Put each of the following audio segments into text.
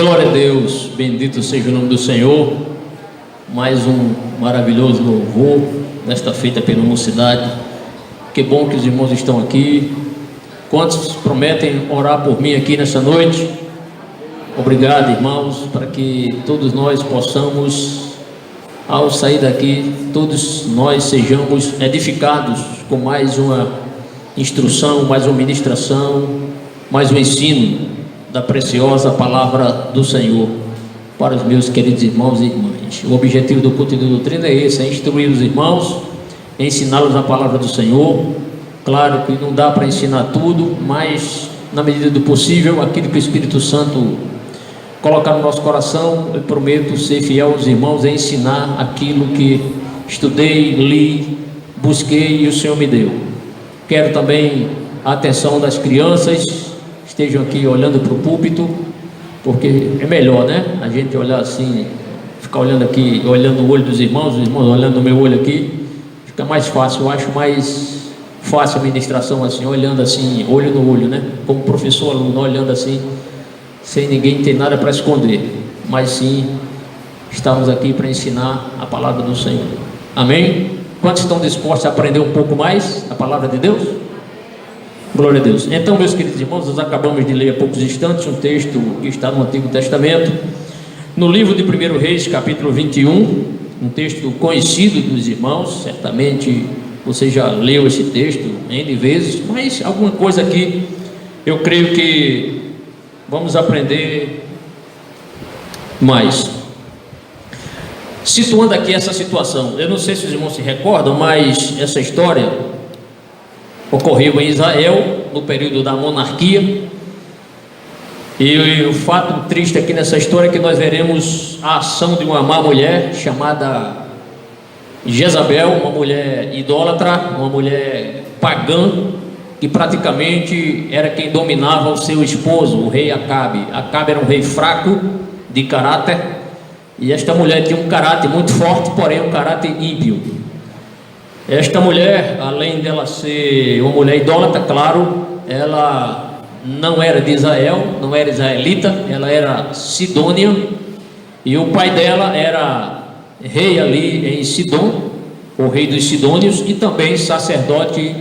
Glória a Deus, bendito seja o nome do Senhor. Mais um maravilhoso louvor nesta feita pela mocidade. Que bom que os irmãos estão aqui. Quantos prometem orar por mim aqui nessa noite? Obrigado, irmãos, para que todos nós possamos, ao sair daqui, todos nós sejamos edificados com mais uma instrução, mais uma ministração, mais um ensino da preciosa palavra do Senhor para os meus queridos irmãos e irmãs. O objetivo do culto de doutrina é esse: é instruir os irmãos, ensiná-los a palavra do Senhor. Claro que não dá para ensinar tudo, mas na medida do possível, aquilo que o Espírito Santo colocar no nosso coração, eu prometo ser fiel aos irmãos e ensinar aquilo que estudei, li, busquei e o Senhor me deu. Quero também a atenção das crianças, estejam aqui olhando para o púlpito, porque é melhor, né? A gente olhar assim, ficar olhando aqui, olhando o olho dos irmãos, os irmãos olhando o meu olho aqui, fica mais fácil. Eu acho mais fácil a ministração assim, olhando assim, olho no olho, né? Como professor, aluno, olhando assim, sem ninguém ter nada para esconder, mas sim, estamos aqui para ensinar a palavra do Senhor. Amém? Quantos estão dispostos a aprender um pouco mais a palavra de Deus? Glória a Deus. Então, meus queridos irmãos, nós acabamos de ler há poucos instantes um texto que está no Antigo Testamento, no livro de 1 Reis, capítulo 21, um texto conhecido dos irmãos. Certamente você já leu esse texto N vezes, mas alguma coisa aqui eu creio que vamos aprender mais. Situando aqui essa situação, eu não sei se os irmãos se recordam, mas essa história ocorreu em Israel, no período da monarquia, e o fato triste aqui nessa história é que nós veremos a ação de uma má mulher chamada Jezabel, uma mulher idólatra, uma mulher pagã, que praticamente era quem dominava o seu esposo, o rei Acabe. Acabe era um rei fraco de caráter, e esta mulher tinha um caráter muito forte, porém um caráter ímpio. Esta mulher, além dela ser uma mulher idólatra, claro, ela não era de Israel, não era israelita, ela era sidônia, e o pai dela era rei ali em Sidom, o rei dos sidônios, e também sacerdote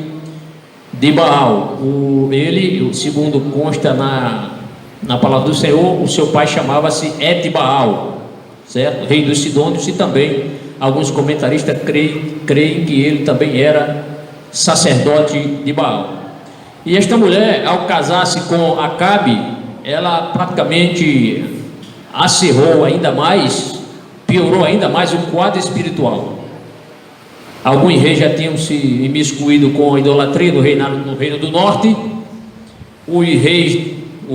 de Baal. Ele, segundo consta na palavra do Senhor, o seu pai chamava-se Et-Baal, certo? Rei dos sidônios, e também alguns comentaristas creem que ele também era sacerdote de Baal. E esta mulher, ao casar-se com Acabe, ela praticamente acirrou ainda mais, piorou ainda mais o quadro espiritual. Alguns reis já tinham se imiscuído com a idolatria no reino do norte. O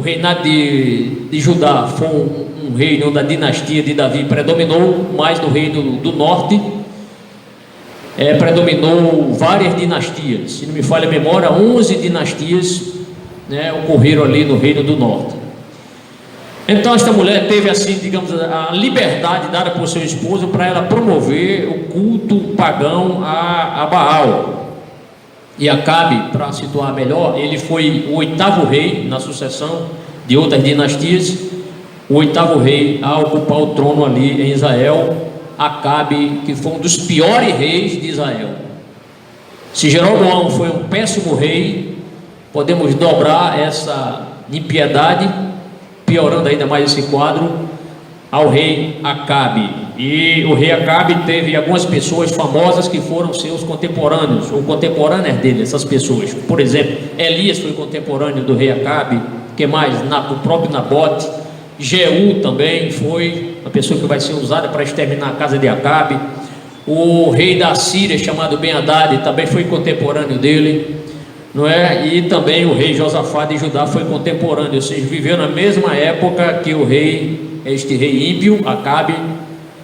reinado de Judá foi um reino da dinastia de Davi, predominou mais no reino do norte. Predominou várias dinastias, se não me falha a memória, 11 dinastias, né, ocorreram ali no reino do norte. Então esta mulher teve assim, digamos, a liberdade dada por seu esposo para ela promover o culto pagão a Baal. E Acabe, para situar melhor, ele foi o 8º rei na sucessão de outras dinastias, o 8º rei a ocupar o trono ali em Israel. Acabe, que foi um dos piores reis de Israel. Se Jeroboão foi um péssimo rei, podemos dobrar essa impiedade, piorando ainda mais esse quadro, ao rei Acabe. E o rei Acabe teve algumas pessoas famosas que foram seus contemporâneos, ou contemporâneas dele, essas pessoas. Por exemplo, Elias foi contemporâneo do rei Acabe. Que mais? O próprio Nabote. Jeú também foi a pessoa que vai ser usada para exterminar a casa de Acabe. O rei da Síria, chamado Ben-Hadad, também foi contemporâneo dele, não é? E também o rei Josafá de Judá foi contemporâneo, ou seja, viveu na mesma época que este rei ímpio, Acabe,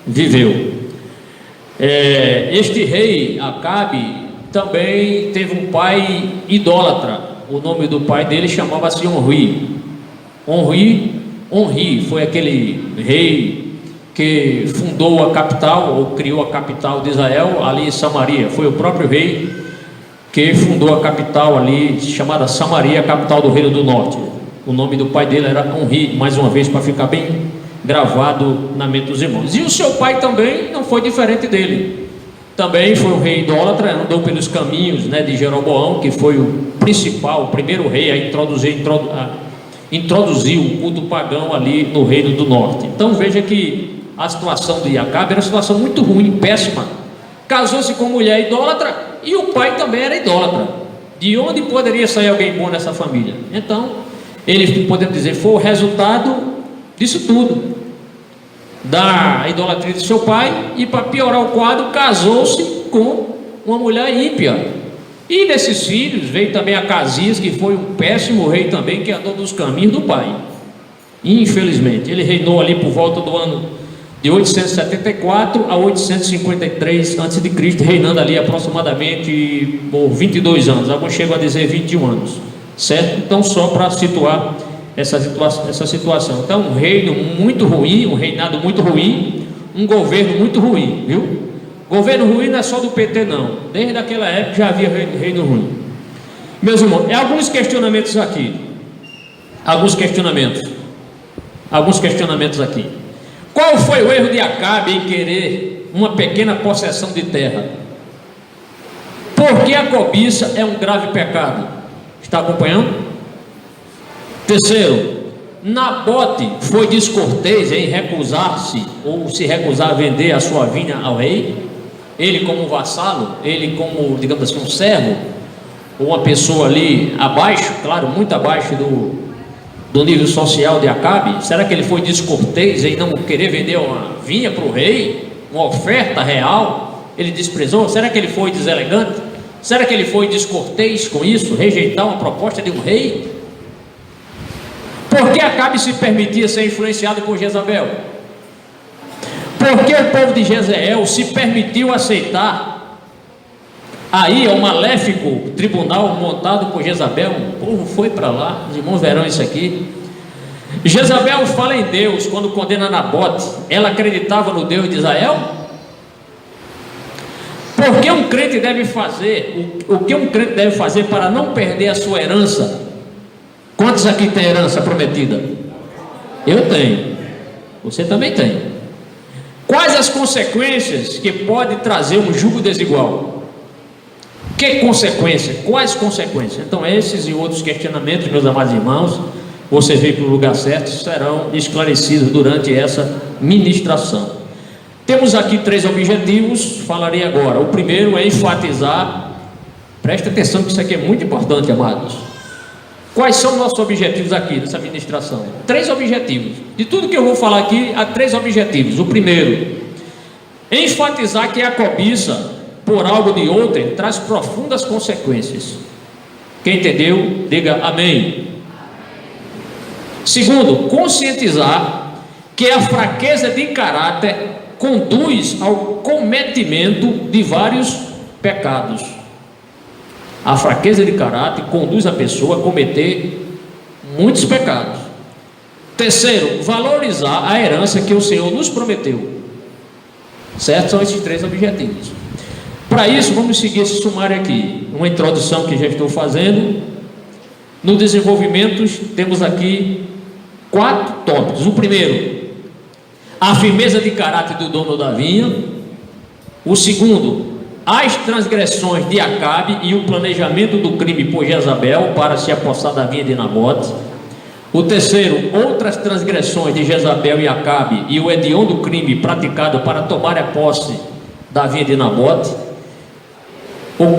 viveu. Este rei Acabe também teve um pai idólatra. O nome do pai dele chamava-se Onri foi aquele rei que fundou a capital, ou criou a capital de Israel, ali em Samaria. Foi o próprio rei que fundou a capital ali, chamada Samaria, a capital do reino do norte. O nome do pai dele era Onri, mais uma vez, para ficar bem gravado na mente dos irmãos. E o seu pai também não foi diferente dele. Também foi um rei idólatra, andou pelos caminhos, né, de Jeroboão, que foi o principal, o primeiro rei a introduzir o culto pagão ali no reino do norte. Então veja que a situação de Acabe era uma situação muito ruim, péssima. Casou-se com mulher idólatra e o pai também era idólatra. De onde poderia sair alguém bom nessa família? Então, ele, podemos dizer, foi o resultado disso tudo, da idolatria de seu pai, e para piorar o quadro, casou-se com uma mulher ímpia. E desses filhos veio também Acasias, que foi um péssimo rei também, que andou nos caminhos do pai. Infelizmente, ele reinou ali por volta do ano de 874 a 853 a.C., reinando ali aproximadamente por 22 anos, alguns chegam a dizer 21 anos, certo? Então, só para situar essa situação. Então, um reino muito ruim, um reinado muito ruim, um governo muito ruim, viu? Governo ruim não é só do PT, não. Desde aquela época já havia reino ruim. Meus irmãos, alguns questionamentos aqui. Alguns questionamentos aqui. Qual foi o erro de Acabe em querer uma pequena possessão de terra? Porque a cobiça é um grave pecado. Está acompanhando? Terceiro, Nabote foi descortês em recusar-se ou se recusar a vender a sua vinha ao rei. Ele como vassalo, ele como, digamos assim, um servo, ou uma pessoa ali abaixo, claro, muito abaixo do nível social de Acabe. Será que ele foi descortês em não querer vender uma vinha para o rei, uma oferta real? Ele desprezou? Será que ele foi deselegante? Será que ele foi descortês com isso, rejeitar uma proposta de um rei? Por que Acabe se permitia ser influenciado por Jezabel? Por que o povo de Jezreel se permitiu aceitar aí o maléfico tribunal montado por Jezabel? O povo foi para lá, os irmãos verão isso aqui. Jezabel fala em Deus quando condena Nabote. Ela acreditava no Deus de Israel? Por que um crente deve fazer? O que um crente deve fazer para não perder a sua herança? Quantos aqui têm herança prometida? Eu tenho. Você também tem. Quais as consequências que pode trazer um jugo desigual? Que consequência? Quais consequências? Então esses e outros questionamentos, meus amados irmãos, você veio para o lugar certo, serão esclarecidos durante essa ministração. Temos aqui 3 objetivos, falarei agora. O primeiro é enfatizar, preste atenção que isso aqui é muito importante, amados. Quais são nossos objetivos aqui nessa ministração? 3 objetivos. De tudo que eu vou falar aqui, há 3 objetivos. O primeiro, enfatizar que a cobiça por algo de outrem traz profundas consequências. Quem entendeu, diga amém. Segundo, conscientizar que a fraqueza de caráter conduz ao cometimento de vários pecados. A fraqueza de caráter conduz a pessoa a cometer muitos pecados. Terceiro, valorizar a herança que o Senhor nos prometeu. Certo? São esses 3 objetivos. Para isso, vamos seguir esse sumário aqui. Uma introdução que já estou fazendo. No desenvolvimento, temos aqui 4 tópicos. O primeiro, a firmeza de caráter do dono da vinha. O segundo, as transgressões de Acabe e o planejamento do crime por Jezabel para se apossar da vinha de Nabote. O terceiro, outras transgressões de Jezabel e Acabe e o hediondo crime praticado para tomar a posse da vinha de Nabote. O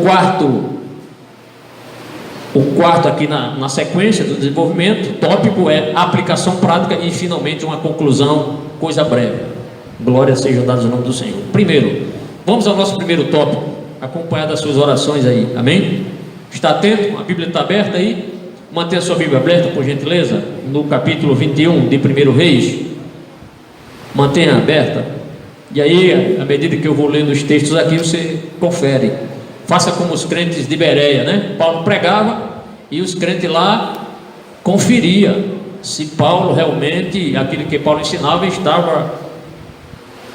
quarto aqui na sequência do desenvolvimento, tópico é aplicação prática e finalmente uma conclusão, coisa breve. Glória seja dada ao nome do Senhor. Primeiro, vamos ao nosso primeiro tópico, acompanhado das suas orações aí, amém? Está atento? A Bíblia está aberta aí? Mantenha a sua Bíblia aberta, por gentileza, no capítulo 21 de 1 Reis. Mantenha aberta. E aí, à medida que eu vou lendo os textos aqui, você confere. Faça como os crentes de Bereia, né? Paulo pregava e os crentes lá conferia se Paulo realmente, aquilo que Paulo ensinava, estava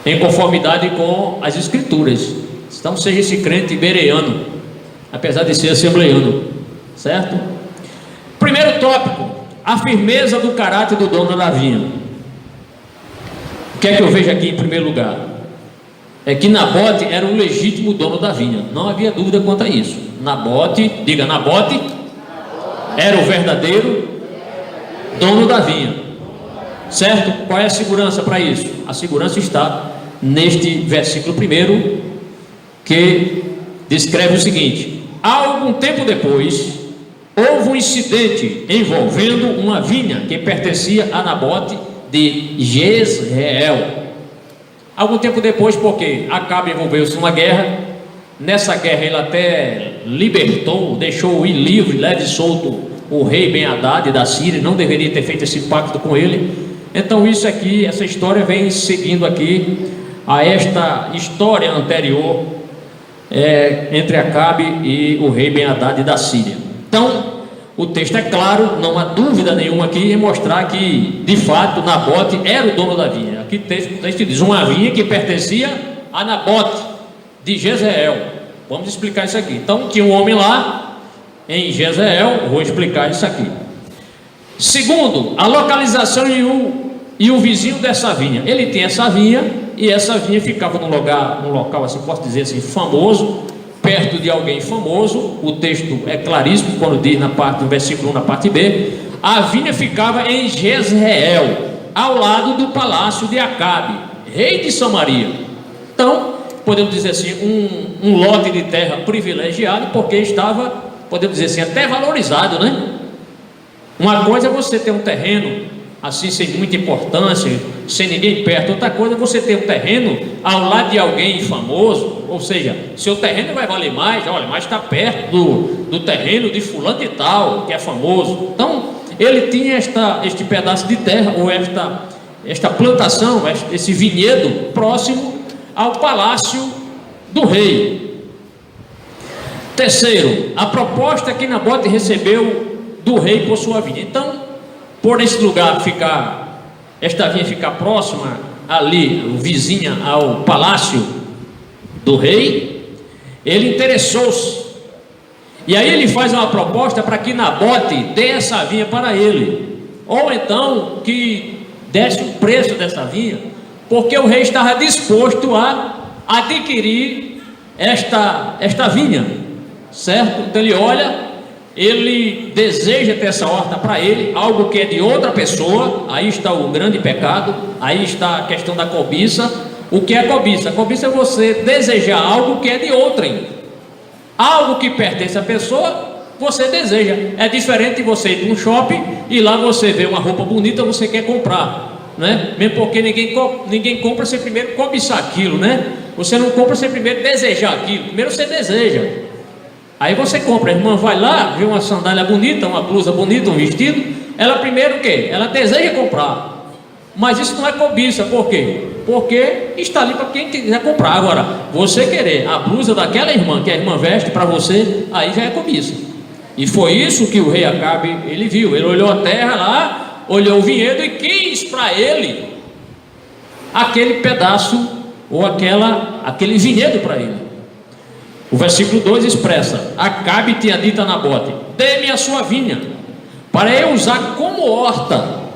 em conformidade com as Escrituras. Então seja esse crente bereano, apesar de ser assembleiano, certo? Primeiro tópico, a firmeza do caráter do dono da vinha. que é que eu vejo aqui em primeiro lugar? É que Nabote era o legítimo dono da vinha. Não havia dúvida quanto a isso. Nabote, diga Nabote, era o verdadeiro dono da vinha. Certo? Qual é a segurança para isso? A segurança está neste versículo 1, que descreve o seguinte: algum tempo depois, houve um incidente envolvendo uma vinha que pertencia a Nabote de Jezreel. Algum tempo depois, porque Acabe envolveu-se numa guerra. Nessa guerra ele até libertou, deixou ir livre, leve e solto o rei Ben-Hadad da Síria. Não deveria ter feito esse pacto com ele. Então isso aqui, essa história vem seguindo aqui a esta história anterior entre Acabe e o rei Ben-Hadad da Síria. Então o texto é claro, não há dúvida nenhuma aqui em mostrar que de fato Nabote era o dono da vinha. Aqui o texto diz uma vinha que pertencia a Nabote de Jezreel. Vamos explicar isso aqui. Então tinha um homem lá em Jezreel. Vou explicar isso aqui. Segundo, a localização e o vizinho dessa vinha. Ele tinha essa vinha, e essa vinha ficava num local assim, posso dizer assim, famoso, perto de alguém famoso. O texto é claríssimo quando diz no versículo 1, na parte B, a vinha ficava em Jezreel, ao lado do palácio de Acabe, rei de Samaria. Então, podemos dizer assim, um lote de terra privilegiado, porque estava, podemos dizer assim, até valorizado, né? Uma coisa é você ter um terreno assim, sem muita importância, sem ninguém perto. Outra coisa é você ter um terreno ao lado de alguém famoso, ou seja, seu terreno vai valer mais, olha, mas está perto do terreno de fulano e tal, que é famoso. Então, ele tinha este pedaço de terra, ou esta plantação, esse vinhedo, próximo ao palácio do rei. Terceiro, a proposta que Nabote recebeu do rei por sua vinha. Então, por esse lugar esta vinha ficar próxima ali, vizinha ao palácio do rei, ele interessou-se. E aí ele faz uma proposta para que Nabote dê essa vinha para ele, ou então que desse o preço dessa vinha, porque o rei estava disposto a adquirir esta vinha, certo? Então ele olha, ele deseja ter essa horta para ele, algo que é de outra pessoa. Aí está o grande pecado, aí está a questão da cobiça. O que é cobiça? Cobiça é você desejar algo que é de outrem, algo que pertence à pessoa, você deseja. É diferente de você ir para um shopping e lá você vê uma roupa bonita, você quer comprar, né? Mesmo porque ninguém compra sem primeiro cobiçar aquilo, né? Você não compra sem primeiro desejar aquilo. Primeiro você deseja, aí você compra. A irmã vai lá, vê uma sandália bonita, uma blusa bonita, um vestido, ela primeiro o quê? Ela deseja comprar, mas isso não é cobiça. Por quê? Porque está ali para quem quiser comprar. Agora, você querer a blusa daquela irmã, que a irmã veste para você, aí já é cobiça. E foi isso que o rei Acabe, ele viu. Ele olhou a terra lá, olhou o vinhedo e quis para ele aquele pedaço, ou aquele vinhedo para ele. O versículo 2 expressa: Acabe tinha dito a Nabote: dê-me a sua vinha, para eu usar como horta,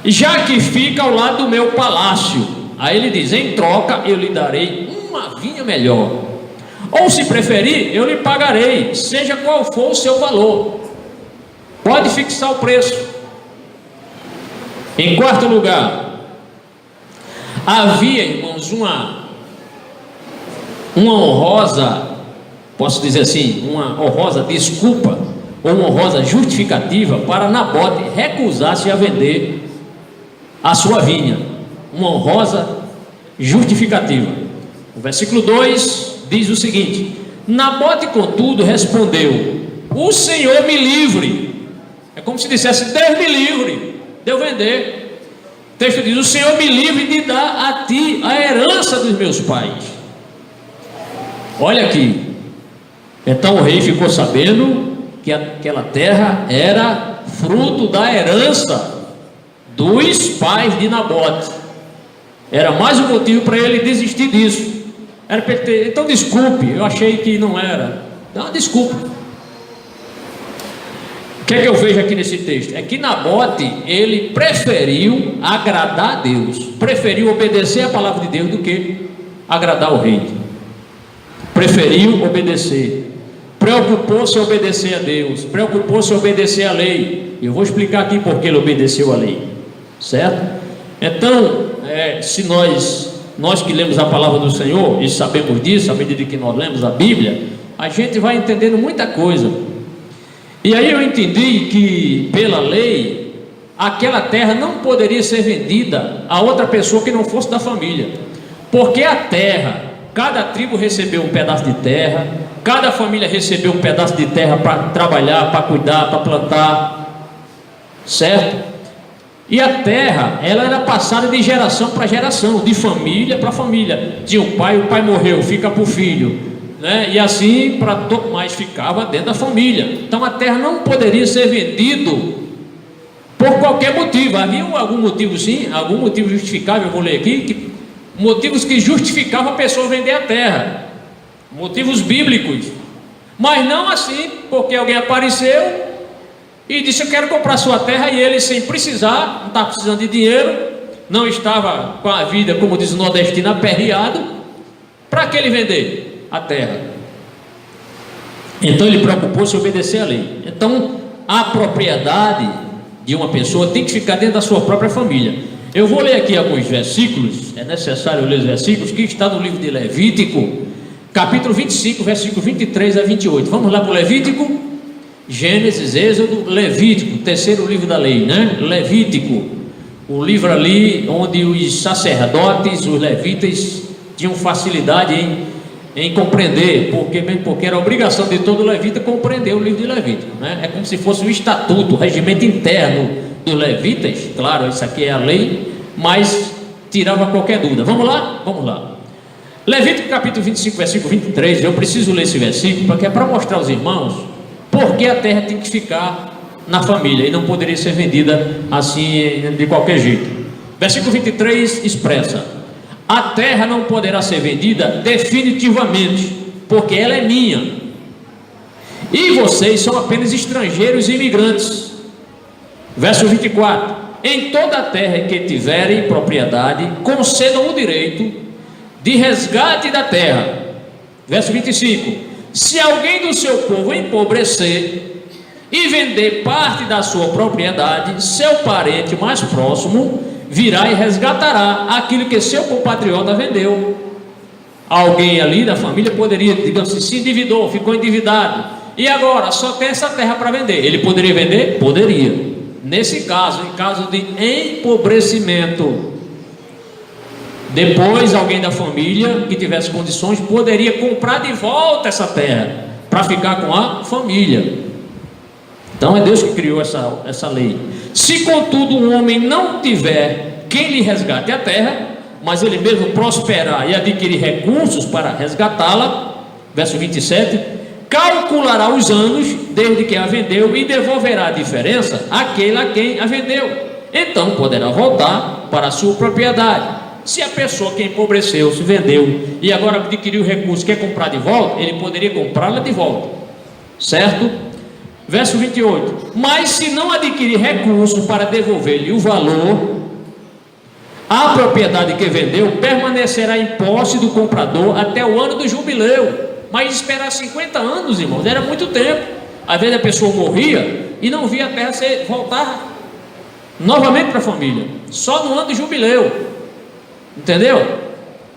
já que fica ao lado do meu palácio. Aí ele diz: em troca eu lhe darei uma vinha melhor, ou se preferir, eu lhe pagarei, seja qual for o seu valor. Pode fixar o preço. Em quarto lugar, havia, irmãos, uma honrosa, posso dizer assim, uma honrosa desculpa, ou uma honrosa justificativa para Nabote recusar-se a vender a sua vinha. Uma honrosa justificativa. O versículo 2 diz o seguinte: Nabote, contudo, respondeu: o Senhor me livre. É como se dissesse: Deus me livre de eu vender. O texto diz: o Senhor me livre de dar a ti a herança dos meus pais. Olha aqui. Então o rei ficou sabendo que aquela terra era fruto da herança dos pais de Nabote. Era mais um motivo para ele desistir disso. Era para ele ter: então desculpe, eu achei que não era. Dá uma desculpa. que é que eu vejo aqui nesse texto? É que Nabote, ele preferiu agradar a Deus, preferiu obedecer a palavra de Deus do que agradar o rei. Preferiu obedecer, preocupou-se em obedecer a Deus, preocupou-se em obedecer a lei. Eu vou explicar aqui porque ele obedeceu a lei, certo? Então, se nós que lemos a palavra do Senhor e sabemos disso, à medida que nós lemos a Bíblia, a gente vai entendendo muita coisa. E aí eu entendi que pela lei, aquela terra não poderia ser vendida a outra pessoa que não fosse da família, porque a terra, cada tribo recebeu um pedaço de terra, cada família recebeu um pedaço de terra para trabalhar, para cuidar, para plantar, certo? E a terra, ela era passada de geração para geração, de família para família. Tinha o pai morreu, fica para o filho, né? E assim, mas ficava dentro da família. Então a terra não poderia ser vendido por qualquer motivo. Havia algum motivo sim, algum motivo justificável, eu vou ler aqui, motivos que justificavam a pessoa vender a terra, motivos bíblicos, mas não assim, porque alguém apareceu e disse: eu quero comprar sua terra, e ele, sem precisar, não estava precisando de dinheiro, não estava com a vida, como diz o nordestino, aperreado, para que ele vender a terra? Então ele preocupou-se em obedecer a lei. Então a propriedade de uma pessoa tem que ficar dentro da sua própria família. Eu vou ler aqui alguns versículos, é necessário ler os versículos, que está no livro de Levítico, capítulo 25, versículo 23 a 28. Vamos lá para o Levítico. Gênesis, Êxodo, Levítico, terceiro livro da lei, né? Levítico, o livro ali onde os sacerdotes, os levitas, tinham facilidade em compreender, porque era obrigação de todo levita compreender o livro de Levítico, né? É como se fosse um estatuto, o regimento interno dos levitas. Claro, isso aqui é a lei, mas tirava qualquer dúvida. Vamos lá? Vamos lá. Levítico capítulo 25, versículo 23. Eu preciso ler esse versículo porque é para mostrar aos irmãos porque a terra tem que ficar na família e não poderia ser vendida assim de qualquer jeito. Versículo 23 expressa: a terra não poderá ser vendida definitivamente, porque ela é minha, e vocês são apenas estrangeiros e imigrantes. Verso 24: em toda a terra em que tiverem propriedade, concedam o direito de resgate da terra. Verso 25: se alguém do seu povo empobrecer e vender parte da sua propriedade, seu parente mais próximo virá e resgatará aquilo que seu compatriota vendeu. Alguém ali da família poderia, digamos assim, se endividou, ficou endividado, e agora só tem essa terra para vender. Ele poderia vender? Poderia. Nesse caso, em caso de empobrecimento, depois alguém da família que tivesse condições poderia comprar de volta essa terra para ficar com a família. Então é Deus que criou essa lei. Se contudo um homem não tiver quem lhe resgate a terra, mas ele mesmo prosperar e adquirir recursos para resgatá-la, verso 27, calculará os anos desde que a vendeu e devolverá a diferença àquele a quem a vendeu. Então poderá voltar para a sua propriedade. Se a pessoa que empobreceu, se vendeu e agora adquiriu o recurso, quer comprar de volta, ele poderia comprá-la de volta, certo? Verso 28: mas se não adquirir recurso para devolver-lhe o valor, a propriedade que vendeu permanecerá em posse do comprador até o ano do jubileu. Mas esperar 50 anos, irmãos, era muito tempo. Às vezes a pessoa morria e não via a terra voltar novamente para a família, só no ano do jubileu. Entendeu?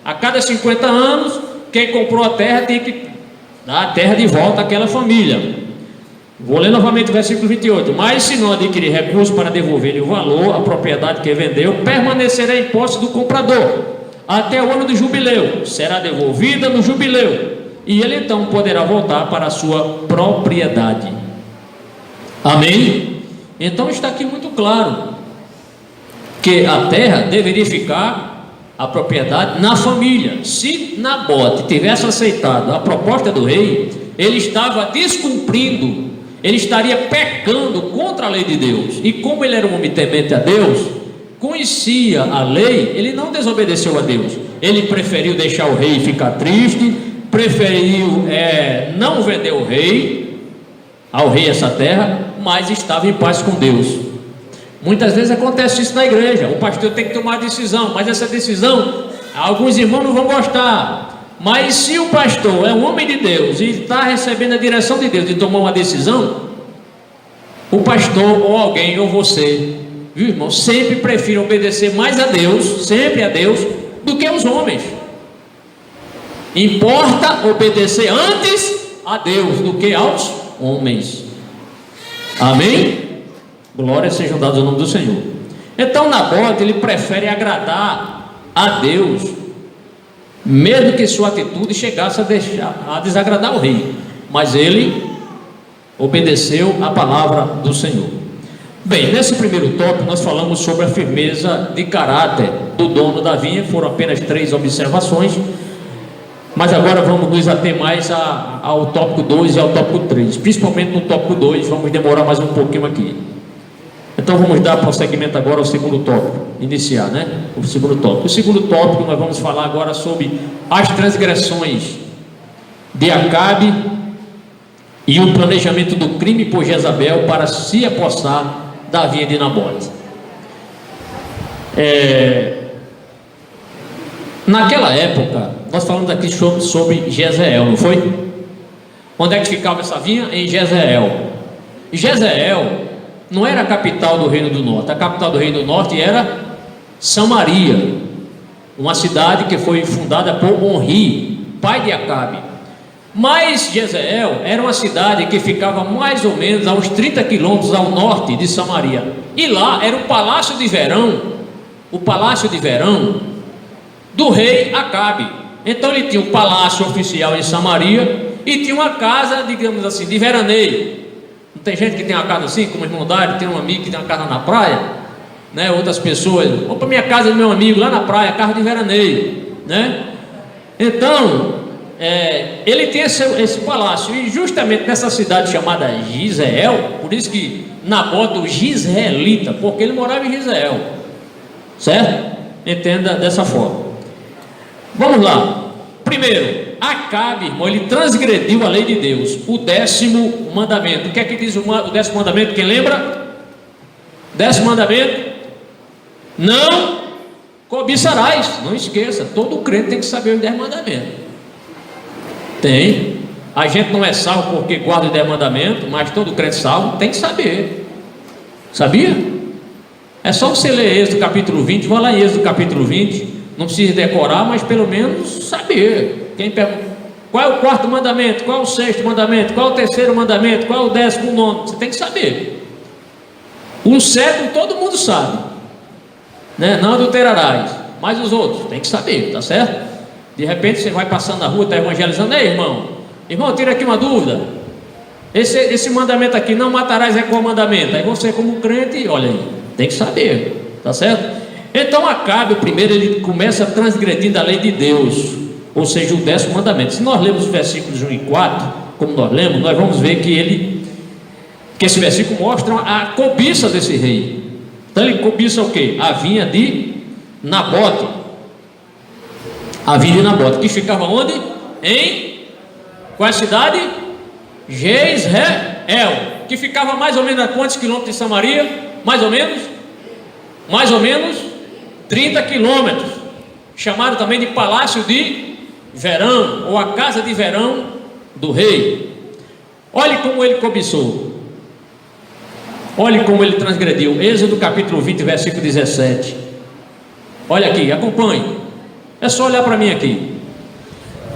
A cada 50 anos, quem comprou a terra tem que dar a terra de volta àquela família. Vou ler novamente o versículo 28. Mas se não adquirir recurso para devolver-lhe o valor, a propriedade que vendeu permanecerá em posse do comprador até o ano do jubileu, será devolvida no jubileu, e ele então poderá voltar para a sua propriedade. Amém? Então está aqui muito claro que a terra deveria ficar, a propriedade, na família. Se Nabote tivesse aceitado a proposta do rei, ele estava descumprindo, ele estaria pecando contra a lei de Deus. E como ele era um homem temente a Deus, conhecia a lei, ele não desobedeceu a Deus. Ele preferiu deixar o rei ficar triste, preferiu não vender ao rei essa terra, mas estava em paz com Deus. Muitas vezes acontece isso na igreja, o pastor tem que tomar uma decisão, mas essa decisão, alguns irmãos não vão gostar, mas se o pastor é um homem de Deus e está recebendo a direção de Deus de tomar uma decisão, o pastor ou alguém ou você, viu, irmão, sempre prefere obedecer mais a Deus, sempre a Deus, do que aos homens. Importa obedecer antes a Deus do que aos homens. Amém? Glórias sejam dadas ao nome do Senhor. Então Nabote, ele prefere agradar a Deus, mesmo que sua atitude chegasse a desagradar o rei, mas ele obedeceu a palavra do Senhor. Bem, nesse primeiro tópico nós falamos sobre a firmeza de caráter do dono da vinha. Foram apenas 3 observações, mas agora vamos nos ater mais ao tópico 2 e ao tópico 3. Principalmente no tópico 2, vamos demorar mais um pouquinho aqui. Então vamos dar prosseguimento agora ao segundo tópico, iniciar, né? O segundo tópico. O segundo tópico nós vamos falar agora sobre as transgressões de Acabe e o planejamento do crime por Jezabel para se apossar da vinha de Nabote. Naquela época, nós falamos aqui sobre Jezreel, não foi? Onde é que ficava essa vinha? Em Jezreel. Jezreel não era a capital do Reino do Norte. A capital do Reino do Norte era Samaria, uma cidade que foi fundada por Onri, pai de Acabe. Mas Jezreel era uma cidade que ficava mais ou menos a uns 30 quilômetros ao norte de Samaria. E lá era o palácio de verão do rei Acabe. Então ele tinha um palácio oficial em Samaria e tinha uma casa, digamos assim, de veraneio. Não tem gente que tem uma casa assim, como Irmandade, tem um amigo que tem uma casa na praia, né? Outras pessoas, vou para minha casa do meu amigo lá na praia, casa de veraneio, né? Então, ele tem esse palácio, e justamente nessa cidade chamada Jezreel, por isso que Nabote, o Jezreelita, porque ele morava em Jezreel, certo? Entenda dessa forma. Vamos lá. Primeiro, Acabe, irmão, ele transgrediu a lei de Deus, o 10º mandamento. O que é que diz o 10º mandamento? Quem lembra? 10º mandamento: não cobiçarás. Não esqueça, todo crente tem que saber os 10 mandamentos. Tem. A gente não é salvo porque guarda os 10 mandamentos, mas todo crente salvo tem que saber. Sabia? É só você ler Êxodo capítulo 20, vai lá em Êxodo capítulo 20. Não precisa decorar, mas pelo menos saber. Quem pergunta, qual é o 4º mandamento? Qual é o 6º mandamento? Qual é o 3º mandamento? Qual é o 19º? Você tem que saber. O 7º todo mundo sabe, né? Não adulterarás. Mas os outros tem que saber, tá certo? De repente você vai passando na rua, está evangelizando. Ei, irmão, tira aqui uma dúvida. Esse mandamento aqui, não matarás, é qual mandamento? Aí você, como crente, olha aí, tem que saber, tá certo? Então Acabe, primeiro, ele começa transgredindo a lei de Deus, ou seja, o 10º mandamento. Se nós lermos os versículos 1 e 4, como nós lemos, nós vamos ver que esse versículo mostra a cobiça desse rei. Então ele cobiça o quê? A vinha de Nabote. A vinha de Nabote, que ficava onde? Qual é a cidade? Jezreel, que ficava mais ou menos a quantos quilômetros de Samaria? Mais ou menos 30 quilômetros. Chamaram também de palácio de verão, ou a casa de verão do rei. Olhe como ele cobiçou, olhe como ele transgrediu. Êxodo capítulo 20, versículo 17. Olha aqui, acompanhe. É só olhar para mim aqui.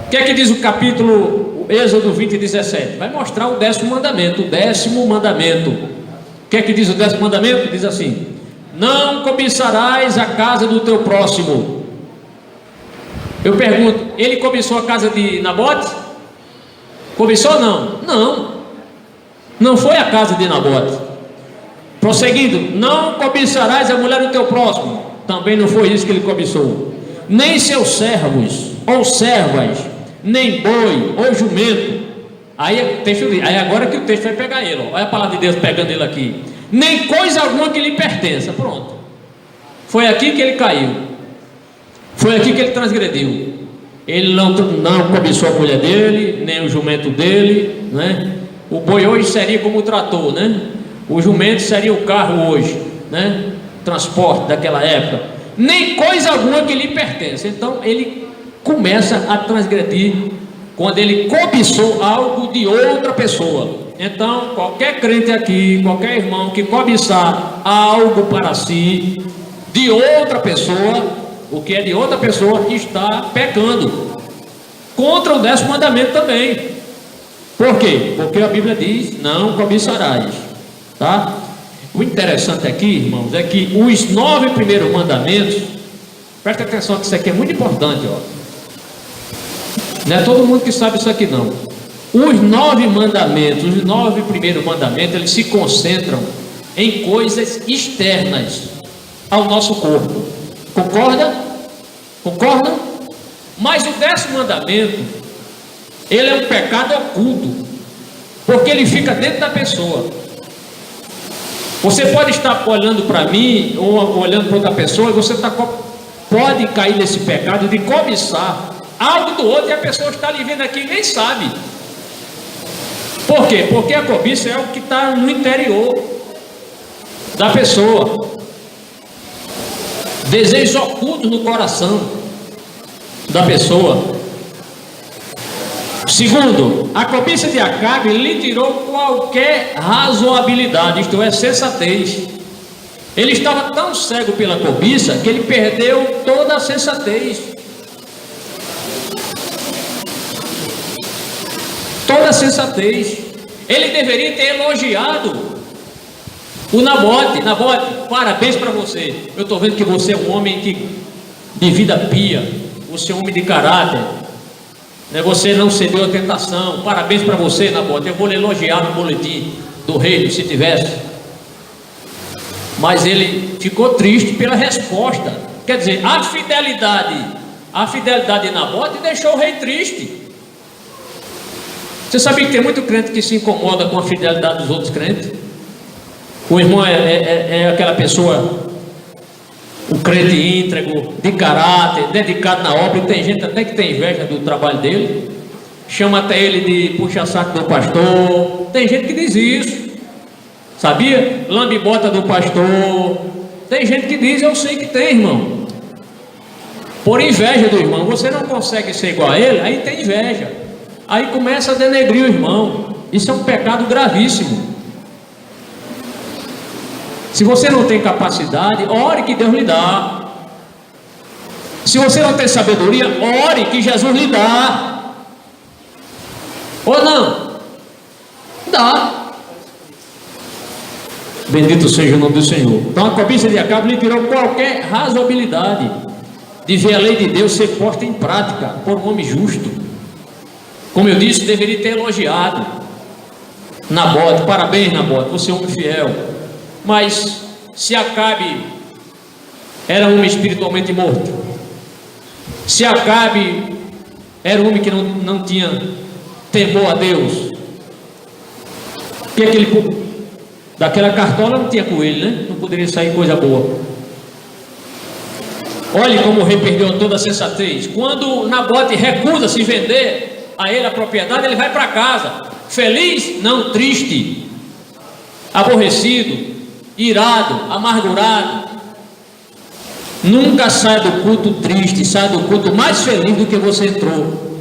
O que é que diz o capítulo Êxodo 20, 17? Vai mostrar o 10º mandamento. O 10º mandamento. O que é que diz o 10º mandamento? Diz assim: não cobiçarás a casa do teu próximo. Eu pergunto, ele cobiçou a casa de Nabote? Cobiçou ou não? Não foi a casa de Nabote. Prosseguindo: não cobiçarás a mulher do teu próximo. Também não foi isso que ele cobiçou. Nem seus servos ou servas, nem boi ou jumento. Aí agora que o texto vai pegar ele, ó. Olha a palavra de Deus pegando ele aqui. Nem coisa alguma que lhe pertença. Pronto. Foi aqui que ele caiu. Foi aqui que ele transgrediu. Ele não cobiçou a mulher dele, nem o jumento dele, né? O boi hoje seria como o trator, né? O jumento seria o carro hoje, né? Transporte daquela época. Nem coisa alguma que lhe pertence. Então ele começa a transgredir quando ele cobiçou algo de outra pessoa. Então qualquer crente aqui, qualquer irmão que cobiçar algo para si de outra pessoa, o que é de outra pessoa, está pecando contra o 10º mandamento também. Por quê? Porque a Bíblia diz: não cobiçarás, tá? O interessante aqui, irmãos, é que os 9 primeiros mandamentos, presta atenção que isso aqui é muito importante, ó. Não é todo mundo que sabe isso aqui não. Os 9 mandamentos, os 9 primeiros mandamentos, eles se concentram em coisas externas ao nosso corpo. Concorda? Concorda? Mas o 10º mandamento, ele é um pecado oculto, porque ele fica dentro da pessoa. Você pode estar olhando para mim ou olhando para outra pessoa e você pode cair nesse pecado de cobiçar algo do outro e a pessoa está ali vendo aqui e nem sabe. Por quê? Porque a cobiça é algo que está no interior da pessoa. Desejos ocultos no coração da pessoa. Segundo, a cobiça de Acabe lhe tirou qualquer razoabilidade, isto é, sensatez. Ele estava tão cego pela cobiça que ele perdeu toda a sensatez. Toda a sensatez. Ele deveria ter elogiado o Nabote. Nabote, parabéns para você. Eu estou vendo que você é um homem de vida pia, você é um homem de caráter. Você não cedeu à tentação. Parabéns para você, Nabote. Eu vou lhe elogiar no boletim do reino, se tivesse. Mas ele ficou triste pela resposta. Quer dizer, a fidelidade de Nabote deixou o rei triste. Você sabia que tem muito crente que se incomoda com a fidelidade dos outros crentes? O irmão é aquela pessoa, o crente íntegro, de caráter, dedicado na obra. E tem gente até que tem inveja do trabalho dele, chama até ele de puxa-saco do pastor. Tem gente que diz isso, sabia? Lambe-bota do pastor. Tem gente que diz, eu sei que tem, irmão. Por inveja do irmão, você não consegue ser igual a ele, aí tem inveja. Aí começa a denegrir o irmão. Isso é um pecado gravíssimo. Se você não tem capacidade, ore que Deus lhe dá. Se você não tem sabedoria, ore que Jesus lhe dá. Ou não? Dá. Bendito seja o nome do Senhor. Então a cobiça de Acabe lhe tirou qualquer razoabilidade de ver a lei de Deus ser posta em prática por um homem justo. Como eu disse, deveria ter elogiado Nabote. Parabéns, Nabote, você é um homem fiel. Mas se Acabe era um homem espiritualmente morto, se Acabe era um homem que não tinha temor a Deus, que daquela cartola não tinha coelho, né? Não poderia sair coisa boa. Olhe como o rei perdeu toda a sensatez. Quando Nabote recusa se vender a ele a propriedade, ele vai para casa feliz, não triste, aborrecido, irado, amargurado. Nunca saia do culto triste, saia do culto mais feliz do que você entrou.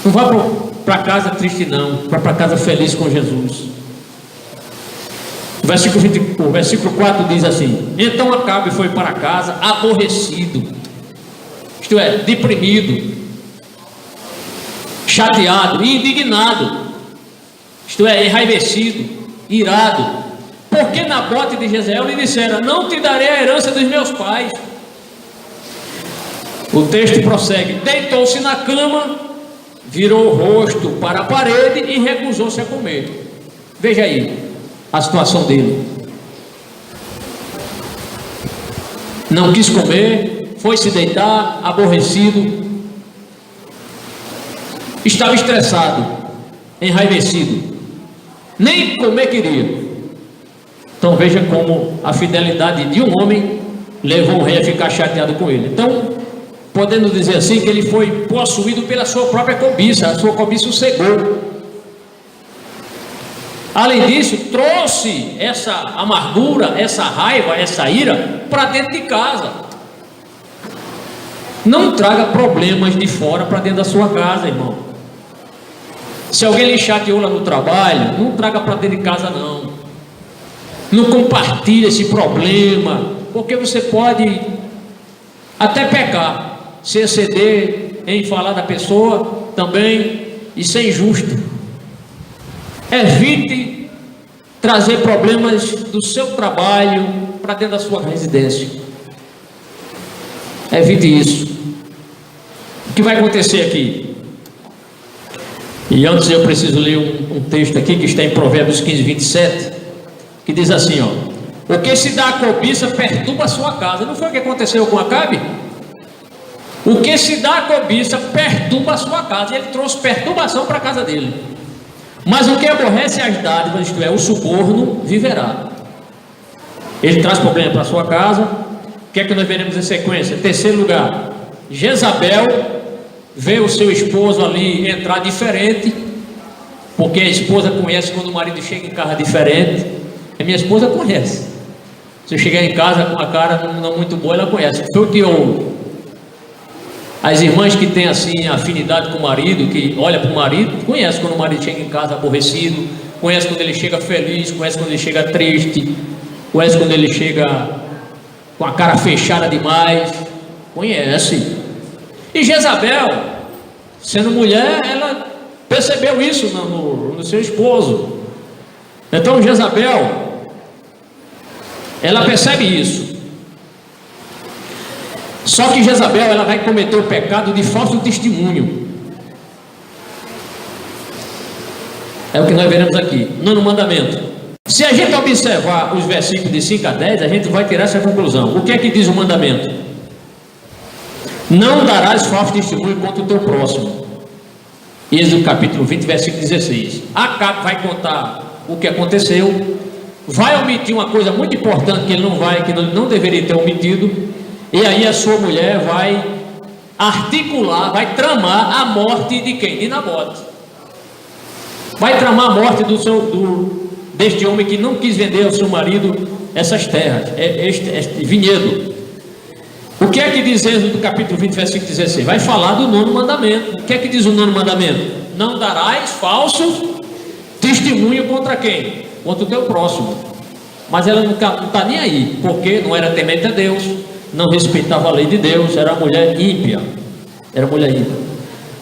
Não vá para casa triste não, vá para casa feliz com Jesus. O versículo 4 diz assim: então Acabe foi para casa aborrecido, isto é, deprimido, chateado e indignado, isto é, enraivecido, irado, porque Nabote de Jezreel lhe dissera: não te darei a herança dos meus pais. O texto prossegue: deitou-se na cama, virou o rosto para a parede e recusou-se a comer. Veja aí a situação dele. Não quis comer, foi se deitar, aborrecido, estava estressado, enraivecido, nem comer queria. Então veja como a fidelidade de um homem levou o rei a ficar chateado com ele. Então, podendo dizer assim, que ele foi possuído pela sua própria cobiça, a sua cobiça o cegou. Além disso, trouxe essa amargura, essa raiva, essa ira para dentro de casa. Não traga problemas de fora para dentro da sua casa, irmão. Se alguém lhe chateou lá no trabalho, não traga para dentro de casa, não. Não compartilhe esse problema, porque você pode até pecar, se exceder em falar da pessoa também e ser injusto. Evite trazer problemas do seu trabalho para dentro da sua residência. Evite isso. O que vai acontecer aqui? E antes eu preciso ler um texto aqui que está em Provérbios 15, 27, que diz assim, ó: o que se dá à cobiça perturba a sua casa. Não foi o que aconteceu com Acabe? O que se dá à cobiça perturba a sua casa. E ele trouxe perturbação para a casa dele. Mas o que aborrece as dádivas, isto é, o suborno, viverá. Ele traz problema para a sua casa. O que é que nós veremos em sequência? Terceiro lugar, Jezabel vê o seu esposo ali entrar diferente, porque a esposa conhece quando o marido chega em casa diferente. A minha esposa conhece. Se eu chegar em casa com a cara não muito boa, ela conhece. Foi o que as irmãs que têm assim afinidade com o marido, que olha para o marido, conhece quando o marido chega em casa aborrecido, conhece quando ele chega feliz, conhece quando ele chega triste, conhece quando ele chega com a cara fechada demais, conhece. E Jezabel, sendo mulher, ela percebeu isso no seu esposo. Então Jezabel, ela percebe isso. Só que Jezabel, ela vai cometer o pecado de falso testemunho. É o que nós veremos aqui, nono mandamento. Se a gente observar os versículos de 5 a 10, a gente vai tirar essa conclusão. O que é que diz o mandamento? Não darás falso testemunho contra o teu próximo. Êxodo capítulo 20, versículo 16. Acabe vai contar o que aconteceu, vai omitir uma coisa muito importante que ele não deveria ter omitido. E aí a sua mulher vai articular, vai tramar a morte de quem? De Nabote. Vai tramar a morte deste homem que não quis vender ao seu marido essas terras, este vinhedo. O que é que diz Êxodo capítulo 20, versículo 16? Vai falar do nono mandamento. O que é que diz o nono mandamento? Não darás falso testemunho contra quem? Contra o teu próximo. Mas ela não está nem aí, porque não era temente a Deus, não respeitava a lei de Deus, era mulher ímpia. Era mulher ímpia.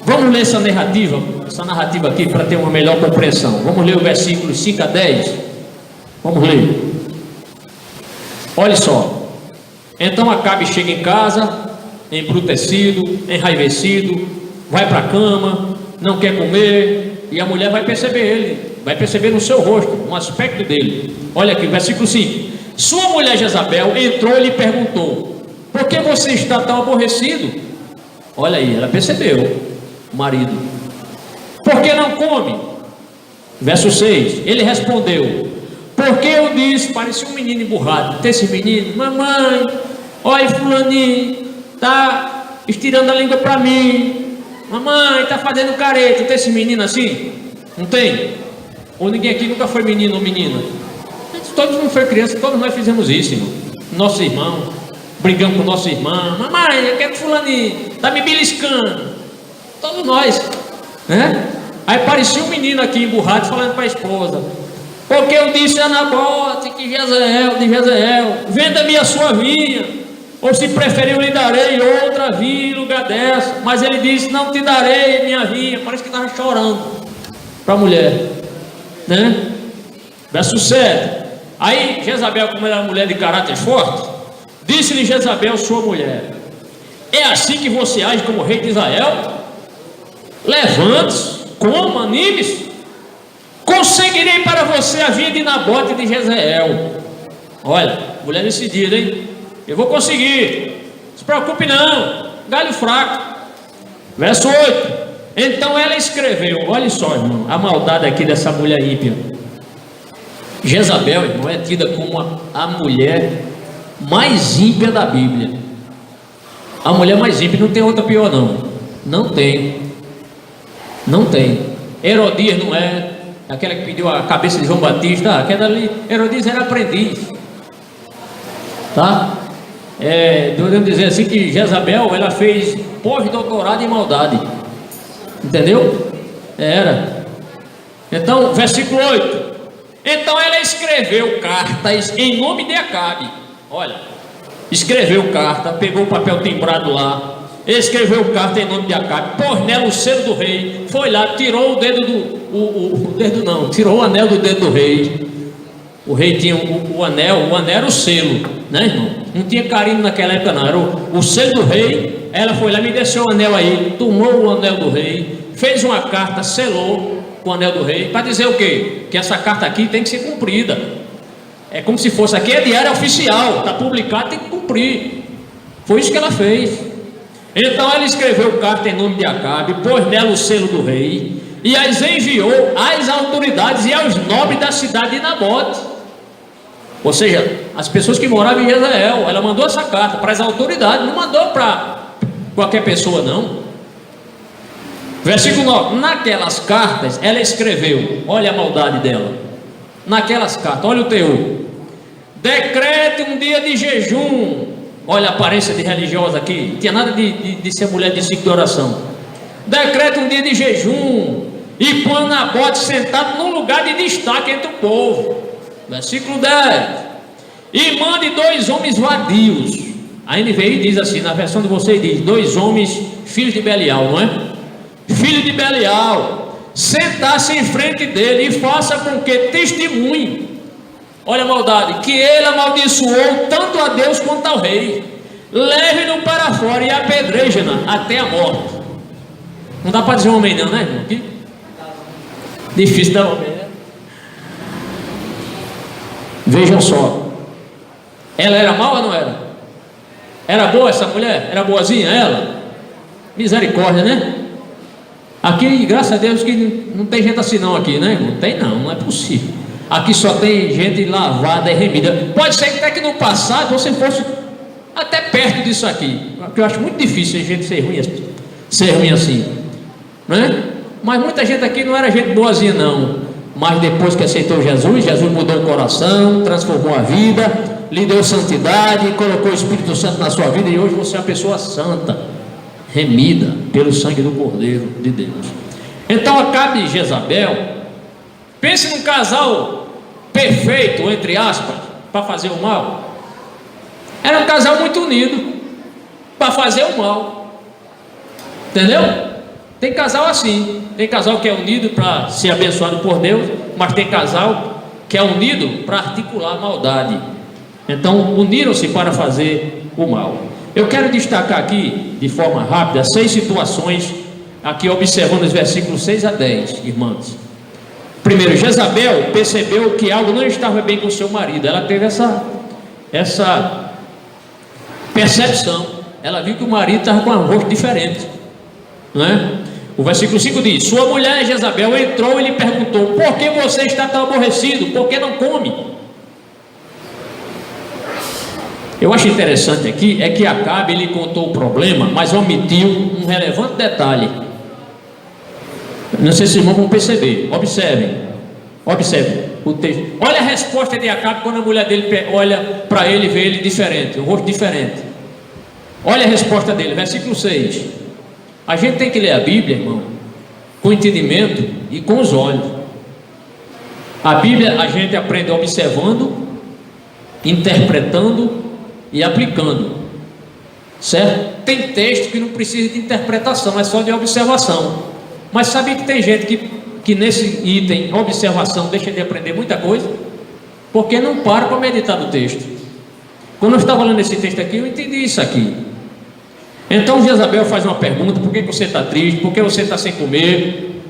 Vamos ler essa narrativa aqui para ter uma melhor compreensão. Vamos ler o versículo 5 a 10. Vamos ler. Olha só. Então Acabe chega em casa, embrutecido, enraivecido, vai para a cama, não quer comer, e a mulher vai perceber ele, vai perceber no seu rosto, no aspecto dele. Olha aqui, versículo 5. Sua mulher Jezabel entrou e lhe perguntou: por que você está tão aborrecido? Olha aí, ela percebeu, o marido. Por que não come? Verso 6. Ele respondeu: porque eu disse, parecia um menino emburrado. Tem esse menino: mamãe, olha fulaninho, está estirando a língua para mim. Mamãe, está fazendo careta. Tem esse menino assim? Não tem? Ou ninguém aqui nunca foi menino ou menina? Todos não foi criança, todos nós fizemos isso, irmão. Nosso irmão, brigamos com nossa irmã. Mamãe, eu quero fulaninho, está me beliscando. Todos nós, né? Aí parecia um menino aqui emburrado falando para a esposa: porque eu disse a Nabote que de Jezreel, venda-me a sua vinha, ou se preferir eu lhe darei outra vinha em lugar dessa. Mas ele disse: não te darei minha vinha. Parece que estava chorando para a mulher, né? Verso 7. Aí Jezabel, como era mulher de caráter forte, disse-lhe Jezabel, sua mulher: é assim que você age como rei de Israel? Levante-se, coma, anime-se. Conseguirei para você a vinha de Nabote de Jezreel. Olha, mulher decidida, hein? Eu vou conseguir, não se preocupe não, galho fraco. Verso 8. Então ela escreveu, olha só, irmão, a maldade aqui dessa mulher ímpia. Jezabel, irmão, é tida como a mulher mais ímpia da Bíblia. A mulher mais ímpia, não tem outra pior não. Não tem. Não tem. Herodias não é, aquela que pediu a cabeça de João Batista, aquela ali, Herodíades era aprendiz, tá? Devemos dizer assim que Jezabel, ela fez pós-doutorado em maldade, entendeu? Então, versículo 8: então ela escreveu cartas em nome de Acabe. Olha, escreveu carta, pegou o papel timbrado lá, escreveu carta em nome de Acabe, pôs nela o selo do rei, foi lá, tirou o dedo tirou o anel do dedo do rei. O rei tinha o anel era o selo, né, irmão? Não tinha carimbo naquela época não, era o selo do rei. Ela foi lá, me deixou o anel aí, tomou o anel do rei, fez uma carta, selou com o anel do rei, para dizer o quê? Que essa carta aqui tem que ser cumprida. É como se fosse, aqui é diário oficial, está publicado, tem que cumprir. Foi isso que ela fez. Então ela escreveu carta em nome de Acabe, pôs nela o selo do rei e as enviou às autoridades e aos nobres da cidade de Nabote, ou seja, as pessoas que moravam em Jezreel. Ela mandou essa carta para as autoridades, não mandou para qualquer pessoa não. Versículo 9: naquelas cartas ela escreveu, olha a maldade dela, naquelas cartas, olha o teor: decrete um dia de jejum. Olha a aparência de religiosa aqui, não tinha nada de ser mulher de ciclo de oração. Decrete um dia de jejum e põe Nabote sentado num lugar de destaque entre o povo. Versículo 10: e mande 2 homens vadios. A NVI diz assim, na versão de vocês diz 2 homens, filhos de Belial, não é? Filho de Belial, sentar-se em frente dele e faça com que testemunhe. Olha a maldade, que ele amaldiçoou tanto a Deus quanto ao rei. Leve-no para fora e apedreje-na até a morte. Não dá para dizer homem não, né, irmão? Aqui? Difícil dar homem, né? Vejam só, ela era mal ou não era? Era boa essa mulher? Era boazinha ela? Misericórdia, né? Aqui, graças a Deus, que não tem gente assim não aqui, né, irmão? Tem não é possível. Aqui só tem gente lavada e remida. Pode ser que até que no passado você fosse até perto disso aqui, porque eu acho muito difícil a gente ser ruim assim, né? Mas muita gente aqui não era gente boazinha não. Mas depois que aceitou Jesus, Jesus mudou o coração, transformou a vida, lhe deu santidade, colocou o Espírito Santo na sua vida, e hoje você é uma pessoa santa, remida pelo sangue do Cordeiro de Deus. Então Acabe e Jezabel, pense num casal perfeito, entre aspas, para fazer o mal. Era um casal muito unido para fazer o mal, entendeu? Tem casal assim, tem casal que é unido para ser abençoado por Deus, mas tem casal que é unido para articular a maldade. Então uniram-se para fazer o mal. Eu quero destacar aqui de forma rápida 6 situações, aqui observando os versículos 6 a 10, irmãos. Primeiro, Jezabel percebeu que algo não estava bem com seu marido. Ela teve essa percepção. Ela viu que o marido estava com um rosto diferente, não é? O versículo 5 diz: sua mulher Jezabel entrou e lhe perguntou: por que você está tão aborrecido? Por que não come? Eu acho interessante aqui é que Acabe ele contou o problema, mas omitiu um relevante detalhe. Não sei se os irmãos vão perceber. Observem o texto. Olha a resposta de Acabe quando a mulher dele olha para ele e vê ele diferente, um rosto diferente. Olha a resposta dele, versículo 6. A gente tem que ler a Bíblia, irmão, com entendimento e com os olhos. A Bíblia a gente aprende observando, interpretando e aplicando, certo? Tem texto que não precisa de interpretação, é só de observação. Mas sabe que tem gente que nesse item, observação, deixa de aprender muita coisa, porque não para meditar no texto. Quando eu estava lendo esse texto aqui, eu entendi isso aqui. Então Jezabel faz uma pergunta: por que você está triste? Por que você está sem comer?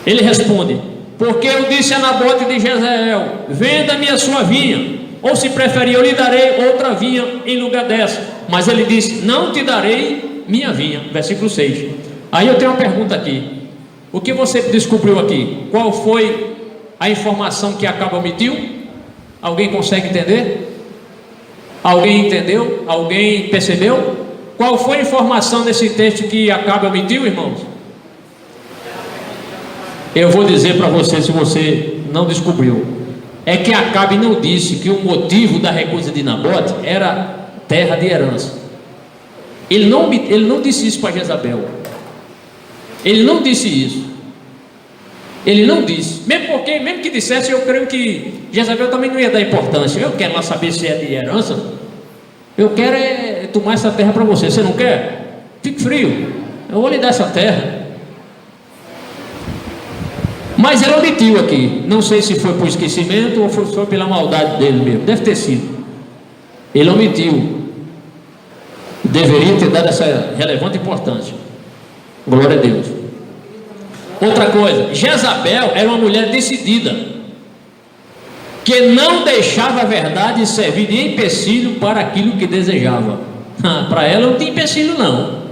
Ele responde: porque eu disse a Nabote de Jezreel: venda-me a sua vinha, ou se preferir eu lhe darei outra vinha em lugar dessa. Mas ele disse: não te darei minha vinha. Versículo 6. Aí eu tenho uma pergunta aqui: o que você descobriu aqui? Qual foi a informação que Acabe omitiu? Alguém consegue entender? Alguém entendeu? Alguém percebeu? Qual foi a informação desse texto que Acabe omitiu, irmãos? Eu vou dizer para você, se você não descobriu, é que Acabe não disse que o motivo da recusa de Nabote era terra de herança. Ele não disse isso para Jezabel. Ele não disse isso. Ele não disse. Mesmo que dissesse, eu creio que Jezabel também não ia dar importância. Eu quero lá saber se é de herança. Eu quero é tomar essa terra para você. Você não quer? Fique frio. Eu vou lhe dar essa terra. Mas ele omitiu aqui. Não sei se foi por esquecimento ou foi pela maldade dele mesmo. Deve ter sido. Ele omitiu. Deveria ter dado essa relevante importância. Glória a Deus. Outra coisa, Jezabel era uma mulher decidida, que não deixava a verdade servir de empecilho para aquilo que desejava. Para ela não tinha empecilho não.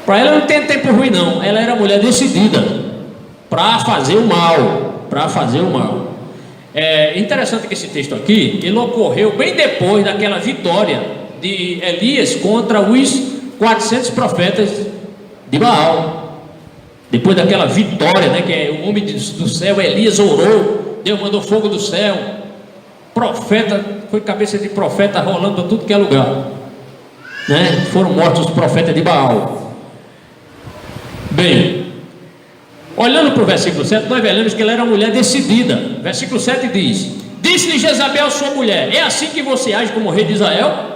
Para ela não tem tempo ruim não. Ela era mulher decidida para fazer o mal. Para fazer o mal. É interessante que esse texto aqui, ele ocorreu bem depois daquela vitória de Elias contra os 400 profetas de Baal. Depois daquela vitória, né, que o homem do céu, Elias orou, Deus mandou fogo do céu, profeta, foi cabeça de profeta rolando para tudo que é lugar, né? Foram mortos os profetas de Baal. Bem, olhando para o versículo 7, nós veremos que ela era uma mulher decidida. Versículo 7 diz: disse-lhe Jezabel, sua mulher: é assim que você age como rei de Israel?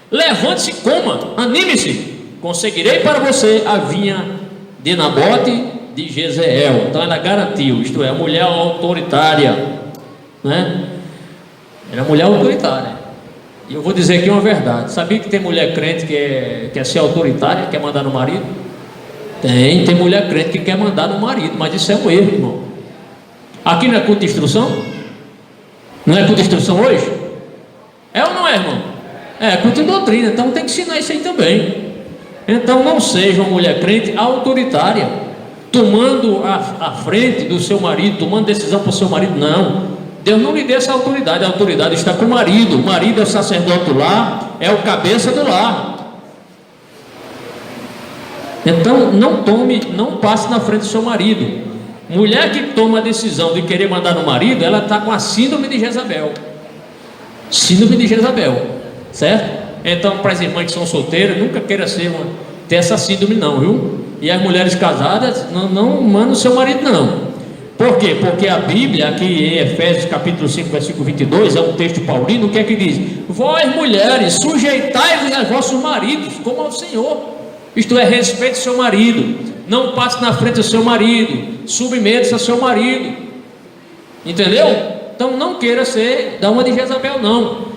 Levante-se, coma, anime-se, conseguirei para você a vinha de Nabote de Jezreel. Então ela garantiu, isto é, a mulher autoritária, né? Era mulher autoritária. E eu vou dizer aqui uma verdade. Sabia que tem mulher crente que quer ser autoritária, quer mandar no marido? Tem mulher crente que quer mandar no marido, mas isso é um erro, irmão. Aqui não é culto de instrução? Não é culto de instrução hoje? É ou não é, irmão? É culto de doutrina, então tem que ensinar isso aí também. Então não seja uma mulher crente autoritária, tomando a frente do seu marido, tomando decisão para o seu marido. Não, Deus não lhe dê essa autoridade. A autoridade está com o marido é o sacerdote do lar, é o cabeça do lar. Então não passe na frente do seu marido. Mulher que toma a decisão de querer mandar no marido, ela está com a síndrome de Jezabel. Síndrome de Jezabel, certo? Então, para as irmãs que são solteiras, nunca queira ter essa síndrome não, viu? E as mulheres casadas, não mandam o seu marido não. Por quê? Porque a Bíblia, aqui em Efésios capítulo 5, versículo 22, é um texto paulino, o que é que diz? Vós mulheres, sujeitai-vos aos vossos maridos, como ao Senhor. Isto é, respeite o seu marido, não passe na frente do seu marido, submeta-se ao seu marido. Entendeu? Então não queira dar uma de Jezabel não.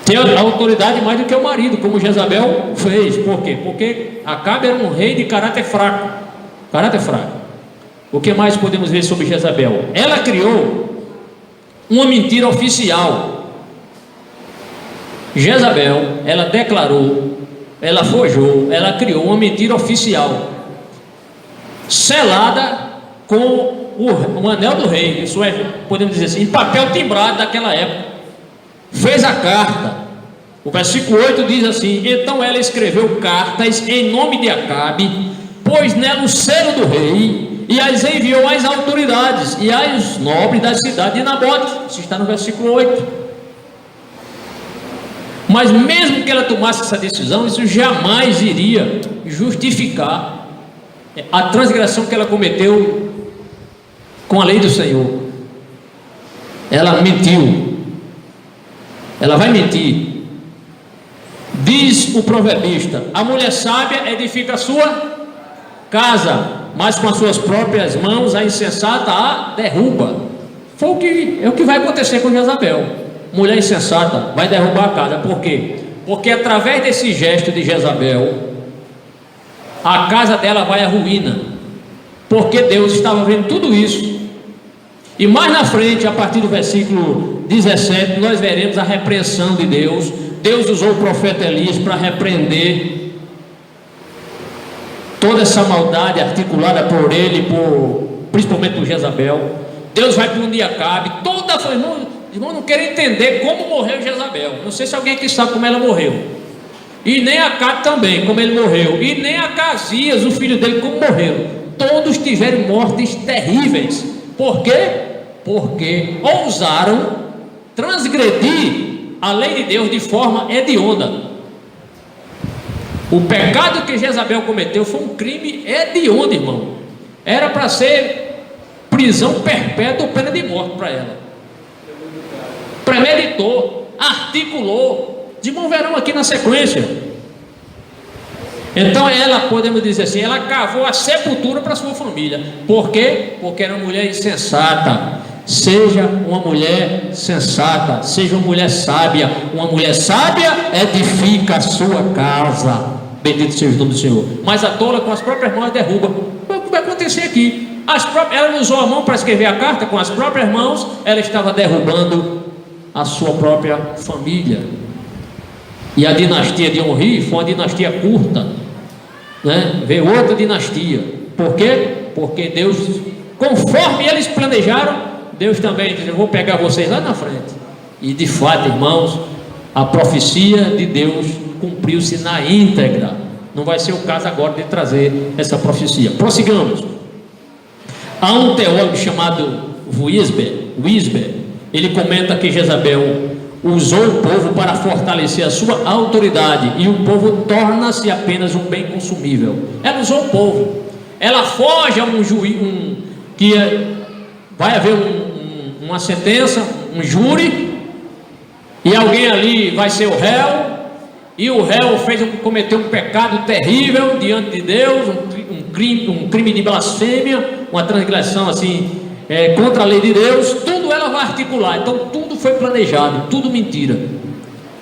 Ter a autoridade mais do que o marido, como Jezabel fez. Por quê? Porque Acabe era um rei de caráter fraco. O que mais podemos ver sobre Jezabel? Ela criou uma mentira oficial. Jezabel, ela declarou, ela forjou, ela criou uma mentira oficial, selada com o anel do rei. Isso é, podemos dizer assim, em papel timbrado daquela época. Fez a carta. O versículo 8 diz assim: então ela escreveu cartas em nome de Acabe, pôs nela o selo do rei e as enviou às autoridades e aos nobres da cidade de Nabote. Isso está no versículo 8. Mas mesmo que ela tomasse essa decisão, isso jamais iria justificar a transgressão que ela cometeu com a lei do Senhor. Ela mentiu. Ela vai mentir. Diz o proverbista: a mulher sábia edifica a sua casa, mas com as suas próprias mãos a insensata a derruba. É o que vai acontecer com Jezabel. Mulher insensata vai derrubar a casa. Por quê? Porque através desse gesto de Jezabel, a casa dela vai à ruína. Porque Deus estava vendo tudo isso. E mais na frente, a partir do versículo 17, nós veremos a repreensão de Deus. Deus usou o profeta Elias para repreender toda essa maldade articulada por ele, principalmente por Jezabel. Deus vai punir Acabe. Toda a irmão não quer entender como morreu Jezabel. Não sei se alguém aqui sabe como ela morreu. e nem Acabe também, como ele morreu, e nem Acasias, o filho dele, como morreu. Todos tiveram mortes terríveis. Por quê? Porque ousaram transgredir a lei de Deus de forma hedionda. O pecado que Jezabel cometeu foi um crime hediondo, irmão. Era para ser prisão perpétua ou pena de morte para ela. Premeditou, articulou. Desenvolverão aqui na sequência. Então ela, podemos dizer assim, ela cavou a sepultura para sua família. Por quê? Porque era uma mulher insensata. Seja uma mulher sensata, seja uma mulher sábia. Uma mulher sábia edifica a sua casa. Bendito seja o nome do Senhor. Mas a tola com as próprias mãos derruba. O que vai acontecer aqui? Ela não usou a mão para escrever a carta, com as próprias mãos ela estava derrubando a sua própria família. E a dinastia de Onri foi uma dinastia curta, né? Veio outra dinastia. Por quê? Porque Deus, conforme eles planejaram, Deus também disse: eu vou pegar vocês lá na frente. E de fato, irmãos, a profecia de Deus cumpriu-se na íntegra. Não vai ser o caso agora de trazer essa profecia. Prossigamos. Há um teólogo chamado Wisber. Ele comenta que Jezabel usou o povo para fortalecer a sua autoridade, e o povo torna-se apenas um bem consumível. Ela usou o povo. Ela foge a um juiz, que vai haver uma sentença, um júri, e alguém ali vai ser o réu, e o réu cometeu um pecado terrível diante de Deus, um crime de blasfêmia, uma transgressão assim, contra a lei de Deus. Tudo ela vai articular. Então tudo foi planejado, tudo mentira.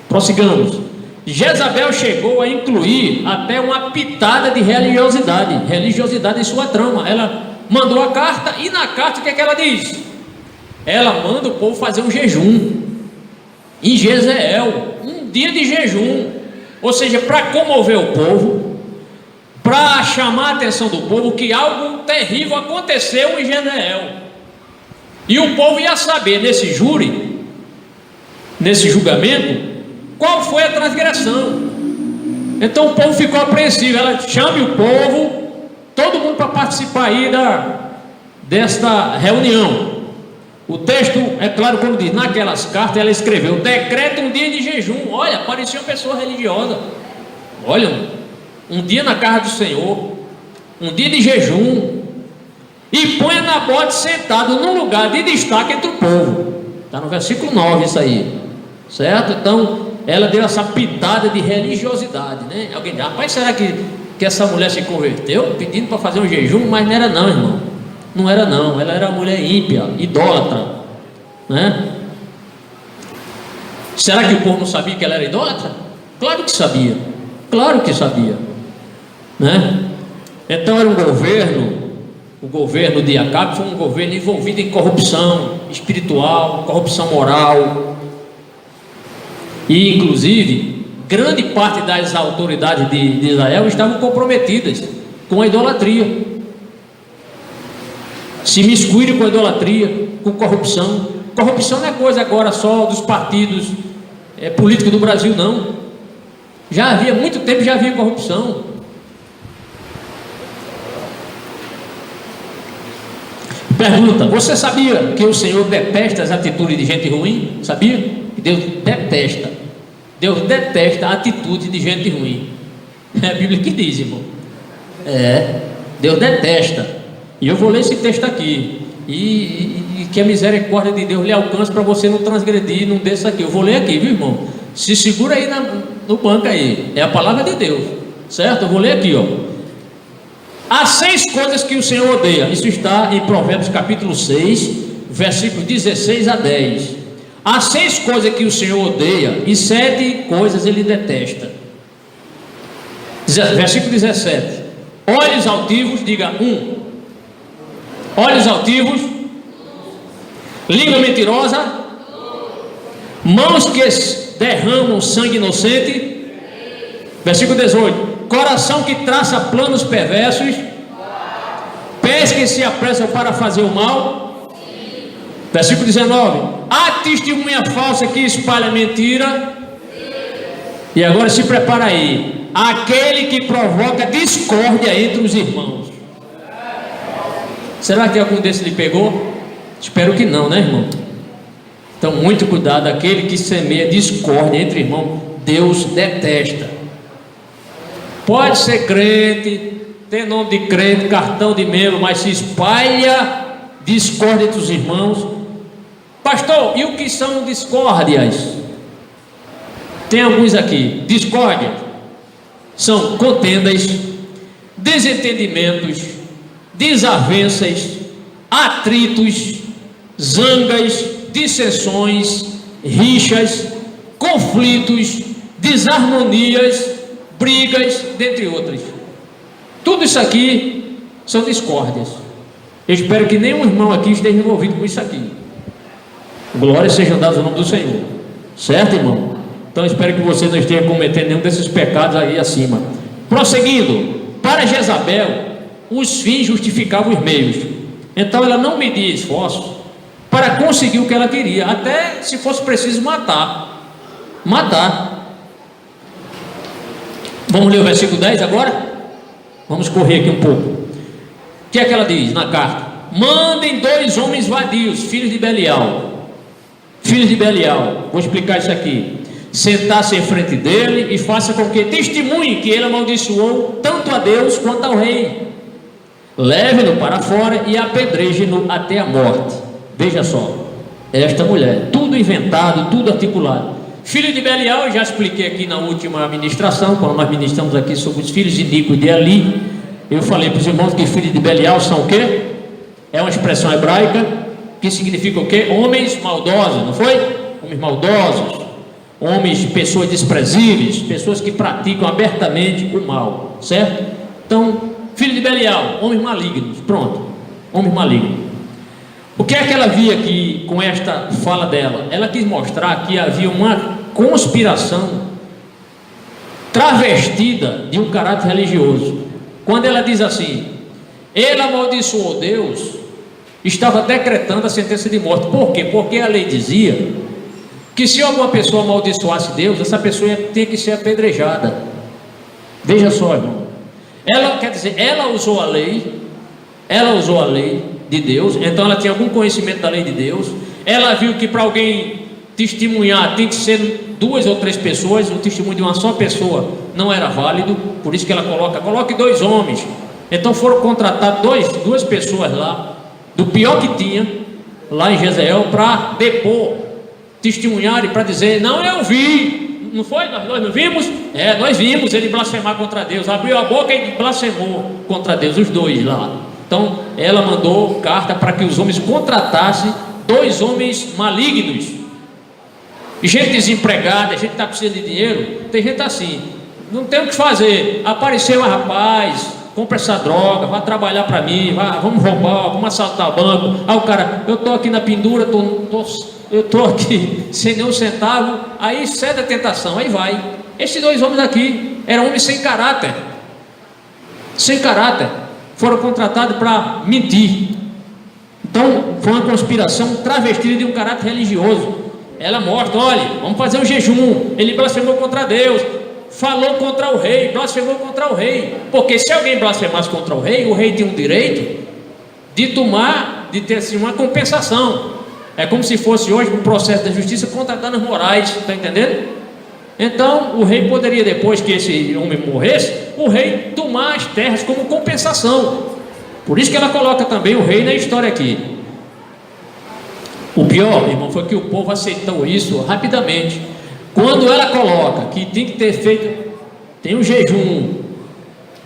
Prossigamos. Jezabel chegou a incluir até uma pitada de religiosidade em sua trama. Ela mandou a carta, e na carta o que é que ela diz? Ela manda o povo fazer um jejum em Jezreel, um dia de jejum, ou seja, para comover o povo, para chamar a atenção do povo que algo terrível aconteceu em Jezreel. E o povo ia saber nesse júri, nesse julgamento, qual foi a transgressão. Então o povo ficou apreensivo. Ela chame o povo, todo mundo, para participar aí desta reunião. O texto é claro, como diz, naquelas cartas ela escreveu: decreta um dia de jejum. Olha, parecia uma pessoa religiosa. Olha, um dia na casa do Senhor, um dia de jejum, e põe Nabote sentado num lugar de destaque entre o povo. Está no versículo 9 isso aí, certo? Então ela deu essa pitada de religiosidade, né? Alguém diz: rapaz, será que essa mulher se converteu pedindo para fazer um jejum? Mas não era não, irmão. Não era não, ela era uma mulher ímpia, idólatra, né? Será que o povo não sabia que ela era idólatra? Claro que sabia, né? Então era um governo, o governo de Acabe foi um governo envolvido em corrupção espiritual, corrupção moral, e inclusive grande parte das autoridades de Israel estavam comprometidas com a idolatria. Se miscuíram com a idolatria, com corrupção. Corrupção não é coisa agora só dos partidos políticos do Brasil, não. Já havia muito tempo, já havia corrupção. Pergunta: você sabia que o Senhor detesta as atitudes de gente ruim? Sabia? Que Deus detesta a atitude de gente ruim. É a Bíblia que diz, irmão. Deus detesta. E eu vou ler esse texto aqui, e que a misericórdia de Deus lhe alcance para você não transgredir num desses aqui. Eu vou ler aqui, viu, irmão? Se segura aí no banco aí, é a palavra de Deus, certo? Eu vou ler aqui, ó. Há 6 coisas que o Senhor odeia. Isso está em Provérbios capítulo 6, versículos 16 a 10. Há 6 coisas que o Senhor odeia, e 7 coisas ele detesta. Versículo 17: olhos altivos, diga 1. Olhos altivos, língua mentirosa, mãos que derramam sangue inocente. Versículo 18: coração que traça planos perversos, pés que se apressam para fazer o mal. Versículo 19: a testemunha falsa que espalha mentira. E agora se prepara aí. Aquele que provoca discórdia entre os irmãos. Será que algum desses lhe pegou? Espero que não, né, irmão? Então, muito cuidado. Aquele que semeia discórdia entre irmãos, Deus detesta. Pode ser crente, tem nome de crente, cartão de membro, mas se espalha discórdia entre os irmãos. Pastor, e o que são discórdias? Tem alguns aqui. Discórdia são contendas, desentendimentos, desavenças, atritos, zangas, dissensões, rixas, conflitos, desarmonias, brigas, dentre outras. Tudo isso aqui são discórdias. Eu espero que nenhum irmão aqui esteja envolvido com isso aqui. Glória seja dada ao nome do Senhor. Certo, irmão? Então eu espero que você não esteja cometendo nenhum desses pecados aí acima. Prosseguindo, para Jezabel, os fins justificavam os meios. Então ela não media esforços para conseguir o que ela queria, até se fosse preciso matar. Vamos ler o versículo 10 agora? Vamos correr aqui um pouco. O que é que ela diz na carta? Mandem 2 homens vadios, filhos de Belial. Vou explicar isso aqui. Sentar-se em frente dele e faça com que testemunhe que ele amaldiçoou tanto a Deus quanto ao rei. Leve-no para fora e apedreje-no até a morte. Veja só, esta mulher, tudo inventado, tudo articulado. Filho de Belial, eu já expliquei aqui na última ministração, quando nós ministramos aqui sobre os filhos iníquos de Eli. Eu falei para os irmãos que filhos de Belial são o quê? É uma expressão hebraica que significa o quê? Homens maldosos, não foi? Homens maldosos, homens, pessoas desprezíveis, pessoas que praticam abertamente o mal, certo? Então, filho de Belial, homens malignos, pronto, homens malignos. O que é que ela via aqui com esta fala dela? Ela quis mostrar que havia uma conspiração travestida de um caráter religioso. Quando ela diz assim, ele amaldiçoou Deus, estava decretando a sentença de morte. Por quê? Porque a lei dizia que se alguma pessoa amaldiçoasse Deus, essa pessoa tinha que ser apedrejada. Veja só, irmão. Ela usou a lei de Deus, então ela tinha algum conhecimento da lei de Deus. Ela viu que para alguém testemunhar tem que ser 2 ou 3 pessoas, o testemunho de uma só pessoa não era válido, por isso que ela coloque 2 homens. Então foram contratar 2 pessoas lá, do pior que tinha, lá em Jezreel, para depor, testemunhar e para dizer, não, eu vi, não foi? Nós não vimos? Nós vimos ele blasfemar contra Deus, abriu a boca e blasfemou contra Deus, os 2 lá. Então ela mandou carta para que os homens contratassem 2 homens malignos. Gente desempregada, gente que está precisando de dinheiro. Tem gente assim, não tem o que fazer. Apareceu um rapaz, compra essa droga, vai trabalhar para mim, vamos roubar, vamos assaltar o banco. Aí o cara, eu estou aqui na pendura, eu estou aqui sem nenhum centavo. Aí cede a tentação, aí vai. Esses 2 homens aqui eram homens sem caráter, foram contratados para mentir. Então foi uma conspiração travestida de um caráter religioso. Ela mostra, olha, vamos fazer um jejum. Ele blasfemou contra Deus, falou contra o rei, blasfemou contra o rei. Porque se alguém blasfemasse contra o rei tinha o direito de ter assim, uma compensação. É como se fosse hoje um processo da justiça contra danos morais, está entendendo? Então o rei poderia, depois que esse homem morresse, o rei tomar as terras como compensação. Por isso que ela coloca também o rei na história aqui. O pior, irmão, foi que o povo aceitou isso rapidamente. Quando ela coloca que tem que ter feito, tem um jejum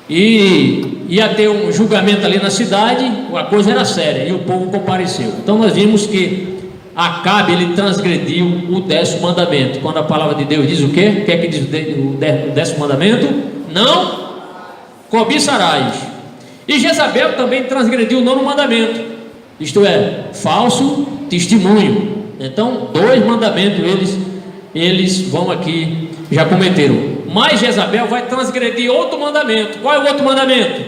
e ia ter um julgamento ali na cidade, a coisa era séria e o povo compareceu. Então nós vimos que Acabe, ele transgrediu o 10º mandamento. Quando a palavra de Deus diz o quê? O que é que diz o 10º mandamento? Não cobiçarás. E Jezabel também transgrediu o 9º mandamento, isto é, falso testemunho. Então 2 mandamentos eles vão aqui, já cometeram. Mas Jezabel vai transgredir outro mandamento. Qual é o outro mandamento?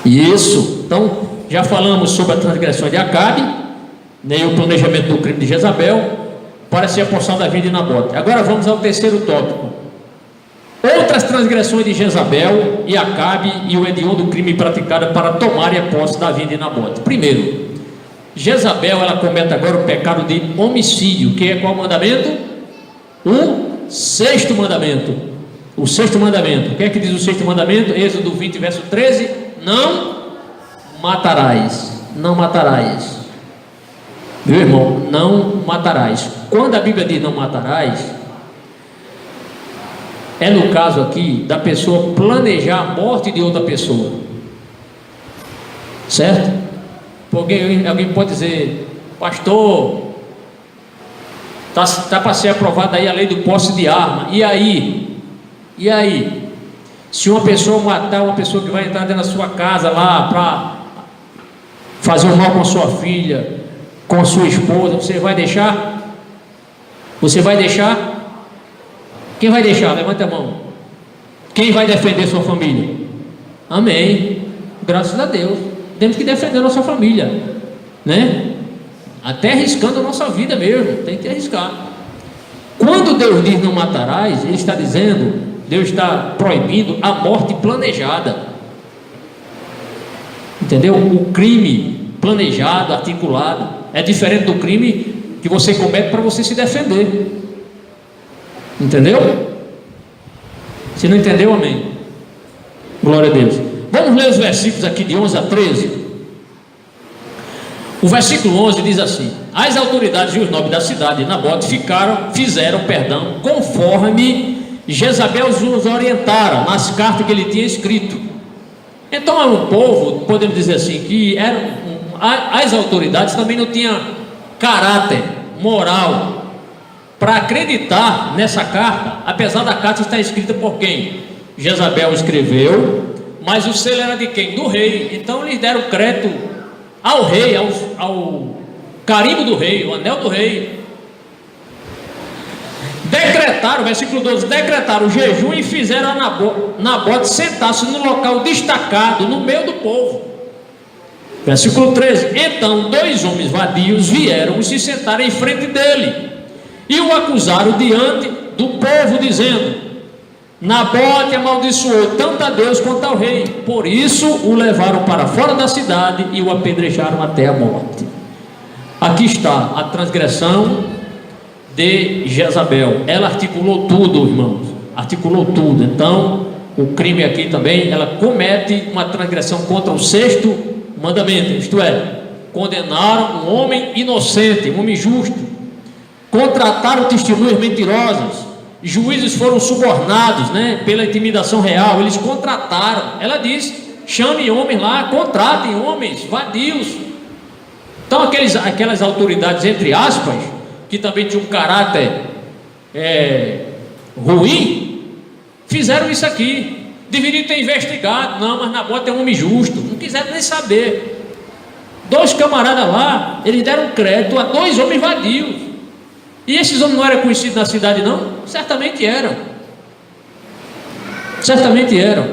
Isso. Então já falamos sobre a transgressão de Acabe, nem o planejamento do crime de Jezabel. para ser a porção da vinha de Nabote. Agora vamos ao terceiro tópico. Outras transgressões de Jezabel e Acabe e o hediondo crime praticado para tomarem a posse da vinha de Nabote. Primeiro, Jezabel, ela comete agora o pecado de homicídio, que é qual mandamento? O sexto mandamento. O sexto mandamento. O que é que diz o sexto mandamento? Êxodo 20, verso 13: não matarás. Não matarás. Meu irmão, não matarás. Quando a Bíblia diz não matarás, é no caso aqui da pessoa planejar a morte de outra pessoa, certo? Porque alguém pode dizer: pastor, está para ser aprovada aí a lei do posse de arma, e aí? E aí? Se uma pessoa matar uma pessoa que vai entrar dentro da sua casa lá para fazer um mal com a sua filha, com a sua esposa, você vai deixar? Você vai deixar? Quem vai deixar? Levanta a mão. Quem vai defender sua família? Amém. Graças a Deus. Temos que defender a nossa família, né? Até arriscando a nossa vida mesmo. Tem que arriscar. Quando Deus diz não matarás, Ele está dizendo, Deus está proibindo a morte planejada. Entendeu? O crime planejado, articulado, é diferente do crime que você comete para você se defender. Entendeu? Se não entendeu, amém. Glória a Deus. Vamos ler os versículos aqui de 11 a 13. O versículo 11 diz assim: as autoridades e os nobres da cidade de Nabote fizeram conforme Jezabel os orientara nas cartas que ele tinha escrito. Então é um povo, podemos dizer assim, que as autoridades também não tinham caráter moral para acreditar nessa carta, apesar da carta estar escrita por quem? Jezabel escreveu, mas o selo era de quem? Do rei. Então eles deram crédito ao rei, ao carimbo do rei, o anel do rei. Decretaram, versículo 12, decretaram o jejum e fizeram a Nabote sentar-se no local destacado, no meio do povo. Versículo 13, então 2 homens vadios vieram e se sentaram em frente dele e o acusaram diante do povo, dizendo: Nabote amaldiçoou tanto a Deus quanto ao rei, por isso o levaram para fora da cidade e o apedrejaram até a morte. Aqui está a transgressão de Jezabel. Ela articulou tudo, irmãos, articulou tudo. Então o crime aqui também, ela comete uma transgressão contra o sexto mandamento, isto é, condenaram um homem inocente, um homem justo, contrataram testemunhas mentirosas, juízes foram subornados, né, pela intimidação real. Eles contrataram, ela diz: chame homens lá, contratem homens vadios. Então aquelas autoridades, entre aspas, que também tinham um caráter ruim, fizeram isso aqui. Deveriam ter investigado. Não, mas Nabote é um homem justo, não quiseram nem saber. 2 camaradas lá, eles deram crédito a 2 homens vadios. E esses homens não eram conhecidos na cidade, não? Certamente eram. Certamente eram.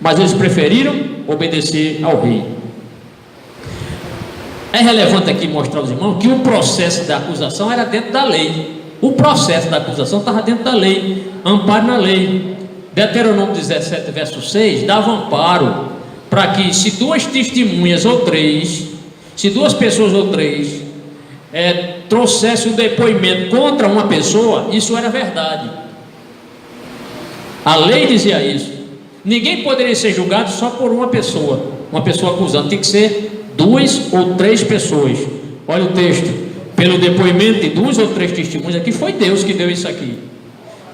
Mas eles preferiram obedecer ao rei. É relevante aqui mostrar aos irmãos que o processo da acusação era dentro da lei. O processo da acusação estava dentro da lei. Amparo na lei. Deuteronômio 17, verso 6, dava amparo para que, se 2 testemunhas ou 3, se 2 pessoas ou 3 trouxesse um depoimento contra uma pessoa, isso era verdade. A lei dizia isso. Ninguém poderia ser julgado só por uma pessoa acusando. Tem que ser 2 ou 3 pessoas. Olha o texto: pelo depoimento de 2 ou 3 testemunhas. Aqui foi Deus que deu isso aqui.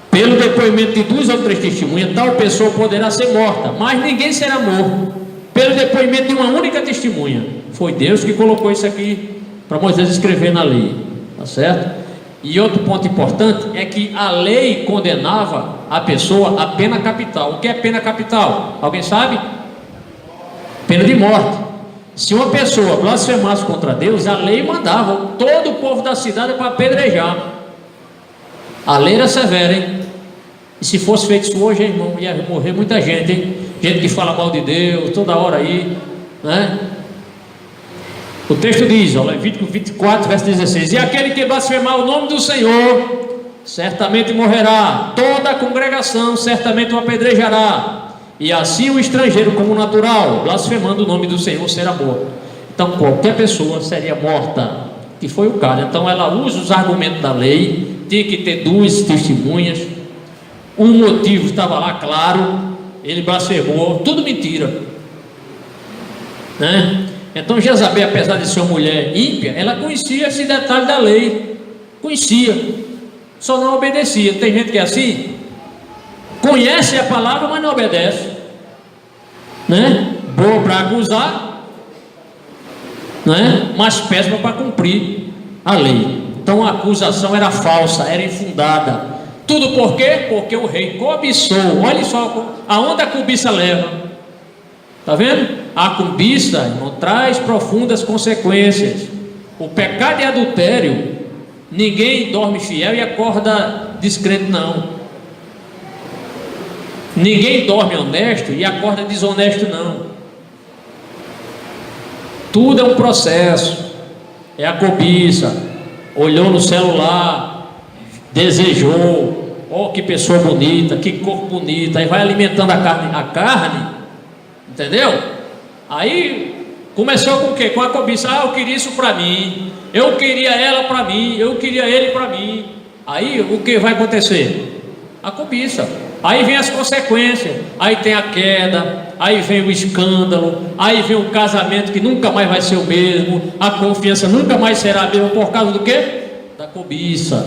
Pelo depoimento de 2 ou 3 testemunhas, tal pessoa poderá ser morta, mas ninguém será morto. Pelo depoimento de uma única testemunha. Foi Deus que colocou isso aqui para Moisés escrever na lei, tá certo? E outro ponto importante é que a lei condenava a pessoa a pena capital. O que é pena capital? Alguém sabe? Pena de morte. Se uma pessoa blasfemasse contra Deus, a lei mandava todo o povo da cidade para apedrejar. A lei era severa, hein? E se fosse feito isso hoje, hein, irmão, ia morrer muita gente, hein? Gente que fala mal de Deus toda hora aí, né? O texto diz, ó, Levítico 24, verso 16: e aquele que blasfemar o nome do Senhor, certamente morrerá, toda a congregação certamente o apedrejará, e assim o estrangeiro como natural, blasfemando o nome do Senhor, será morto. Então qualquer pessoa seria morta, que foi o caso. Então ela usa os argumentos da lei, tinha que ter duas testemunhas, um motivo estava lá claro, ele blasfemou, tudo mentira, né? Então Jezabel, apesar de ser uma mulher ímpia, ela conhecia esse detalhe da lei, conhecia, só não obedecia. Tem gente que é assim, conhece a palavra, mas não obedece, né? Boa para acusar, né? Mas péssima para cumprir a lei. Então a acusação era falsa, era infundada. Tudo por quê? Porque o rei cobiçou. Olha só aonde a cobiça leva. Está vendo? A cobiça, irmão, traz profundas consequências. O pecado é adultério. Ninguém dorme fiel e acorda descrente, não. Ninguém dorme honesto e acorda desonesto, não. Tudo é um processo. É a cobiça. Olhou no celular, desejou, oh, que pessoa bonita, que corpo bonito, aí vai alimentando a carne, entendeu? Aí começou com o quê? Com a cobiça. Eu queria isso para mim, eu queria ela para mim, eu queria ele para mim. Aí o que vai acontecer? A cobiça. Aí vem as consequências, aí tem a queda, aí vem o escândalo, aí vem o casamento que nunca mais vai ser o mesmo, a confiança nunca mais será a mesma, por causa do quê? Da cobiça,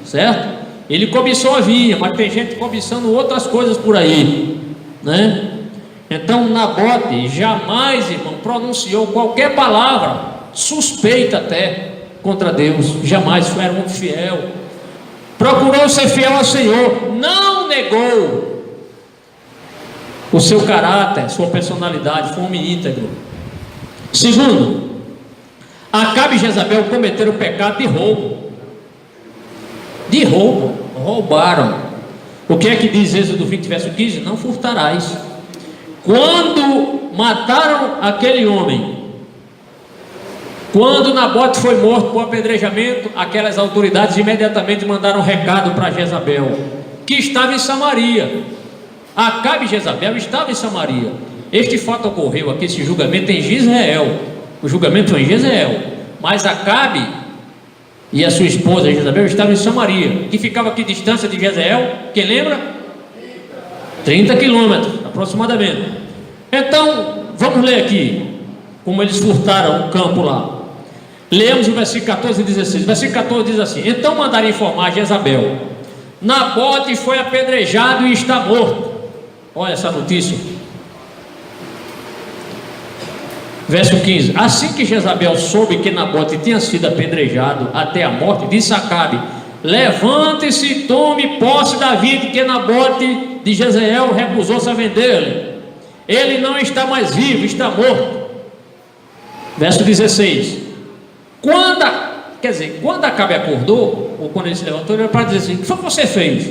certo? Ele cobiçou a vinha, mas tem gente cobiçando outras coisas por aí, né? Então Nabote jamais, irmão, pronunciou qualquer palavra suspeita até contra Deus, jamais. Foi um homem fiel, procurou ser fiel ao Senhor, não negou o seu caráter, sua personalidade, foi um homem íntegro. Segundo, Acabe e Jezabel cometeram o pecado de roubo, roubaram. O que é que diz Êxodo 20, verso 15? Não furtarás. Quando mataram aquele homem, quando Nabote foi morto por apedrejamento, aquelas autoridades imediatamente mandaram um recado para Jezabel, que estava em Samaria. Acabe e Jezabel estavam em Samaria. Este fato ocorreu aqui, esse julgamento em Jezreel. O julgamento foi em Jezreel, mas Acabe e a sua esposa Jezabel estavam em Samaria, que ficava aqui distância de Jezreel, quem lembra? 30 quilômetros aproximadamente. Então vamos ler aqui como eles furtaram o campo lá. Lemos o versículo 14 e 16. O versículo 14 diz assim: então mandaram informar a Jezabel: Nabote foi apedrejado e está morto. Olha essa notícia. Verso 15: assim que Jezabel soube que Nabote tinha sido apedrejado até a morte, disse a Acabe: levante-se e tome posse da vinha que Nabote de Jezreel recusou-se a vender-lhe. Ele não está mais vivo, está morto. Verso 16: quando Acabe acordou, ou quando ele se levantou, ele para dizer assim: o que foi que você fez?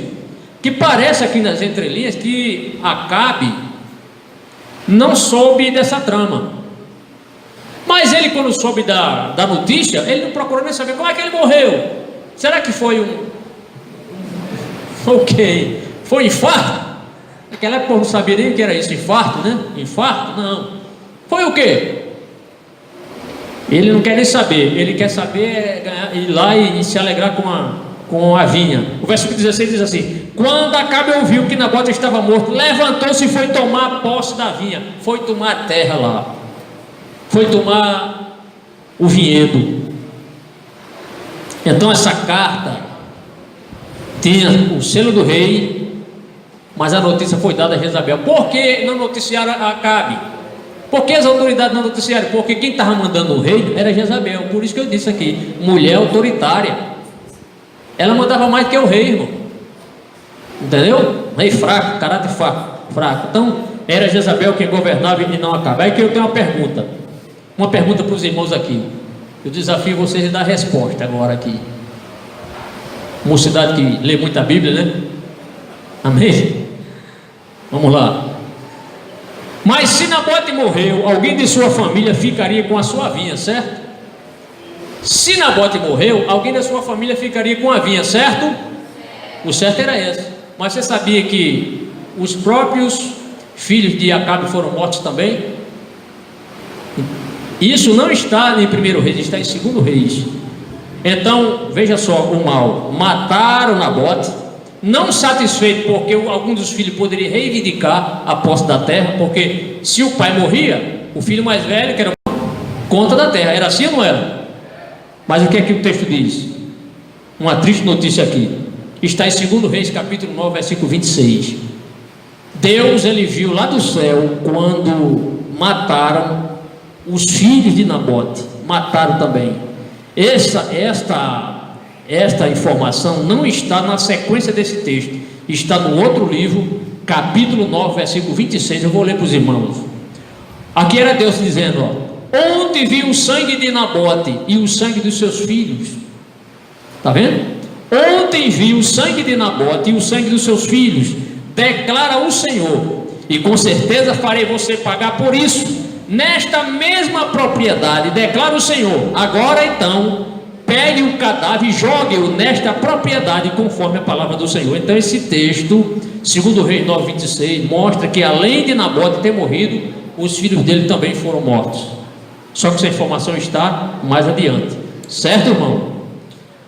Que parece aqui nas entrelinhas que Acabe não soube dessa trama. Mas ele, quando soube da notícia, ele não procurou nem saber como é que ele morreu. Será que foi ok, foi infarto? Naquela época eu não sabia nem o que era isso, infarto, né? Infarto? Não. Foi o quê? Ele não quer nem saber, ele quer saber ir lá e se alegrar com a vinha. O versículo 16 diz assim: quando Acabe ouviu que Nabote estava morto, levantou-se e foi tomar posse da vinha, foi tomar a terra lá, foi tomar o vinhedo. Então essa carta tinha o selo do rei, mas a notícia foi dada a Jezabel. Por que não noticiaram a Acabe? Por que as autoridades não noticiaram? Porque quem estava mandando o rei era Jezabel. Por isso que eu disse aqui, mulher autoritária. Ela mandava mais que o rei, irmão. Entendeu? Rei fraco, caráter fraco. Então era Jezabel quem governava e não Acabe. Aí que eu tenho uma pergunta para os irmãos aqui. Eu desafio vocês a dar resposta agora aqui. Mocidade que lê muita Bíblia, né? Amém? Vamos lá. Mas se Nabote morreu, alguém de sua família ficaria com a sua vinha, certo? Se Nabote morreu, alguém da sua família ficaria com a vinha, certo? O certo era esse. Mas você sabia que os próprios filhos de Acabe foram mortos também? Isso não está em 1 Reis, está em 2 Reis. Então, veja só o mal. Mataram Nabote, não satisfeito porque algum dos filhos poderia reivindicar a posse da terra, porque se o pai morria, o filho mais velho, que era conta da terra, era assim ou não era? Mas o que é que o texto diz? Uma triste notícia aqui. Está em 2 Reis, capítulo 9, versículo 26. Deus, ele viu lá do céu quando mataram os filhos de Nabote, mataram também. Esta informação não está na sequência desse texto, está no outro livro, capítulo 9, versículo 26. Eu vou ler para os irmãos. Aqui era Deus dizendo: onde vi o sangue de Nabote e o sangue dos seus filhos? Está vendo? Ontem vi o sangue de Nabote e o sangue dos seus filhos, declara o Senhor, e com certeza farei você pagar por isso, nesta mesma propriedade, declara o Senhor. Agora então, pegue o cadáver e jogue-o nesta propriedade, conforme a palavra do Senhor. Então esse texto, 2 Reis 9, 26, mostra que além de Nabote ter morrido, os filhos dele também foram mortos. Só que essa informação está mais adiante, certo, irmão?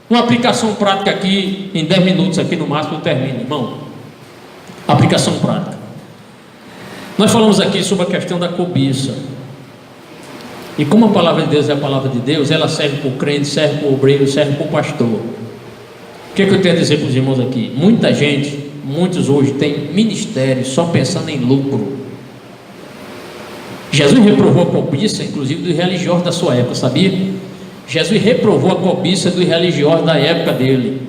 Uma aplicação prática aqui, em 10 minutos aqui no máximo eu termino, irmão. Aplicação prática. Nós falamos aqui sobre a questão da cobiça. E como a palavra de Deus é a palavra de Deus, ela serve para o crente, serve para o obreiro, serve para o pastor. O que é que eu tenho a dizer para os irmãos aqui? Muita gente, muitos hoje têm ministério só pensando em lucro. Jesus reprovou a cobiça, inclusive dos religiosos da sua época, sabia? Jesus reprovou a cobiça dos religiosos da época dele.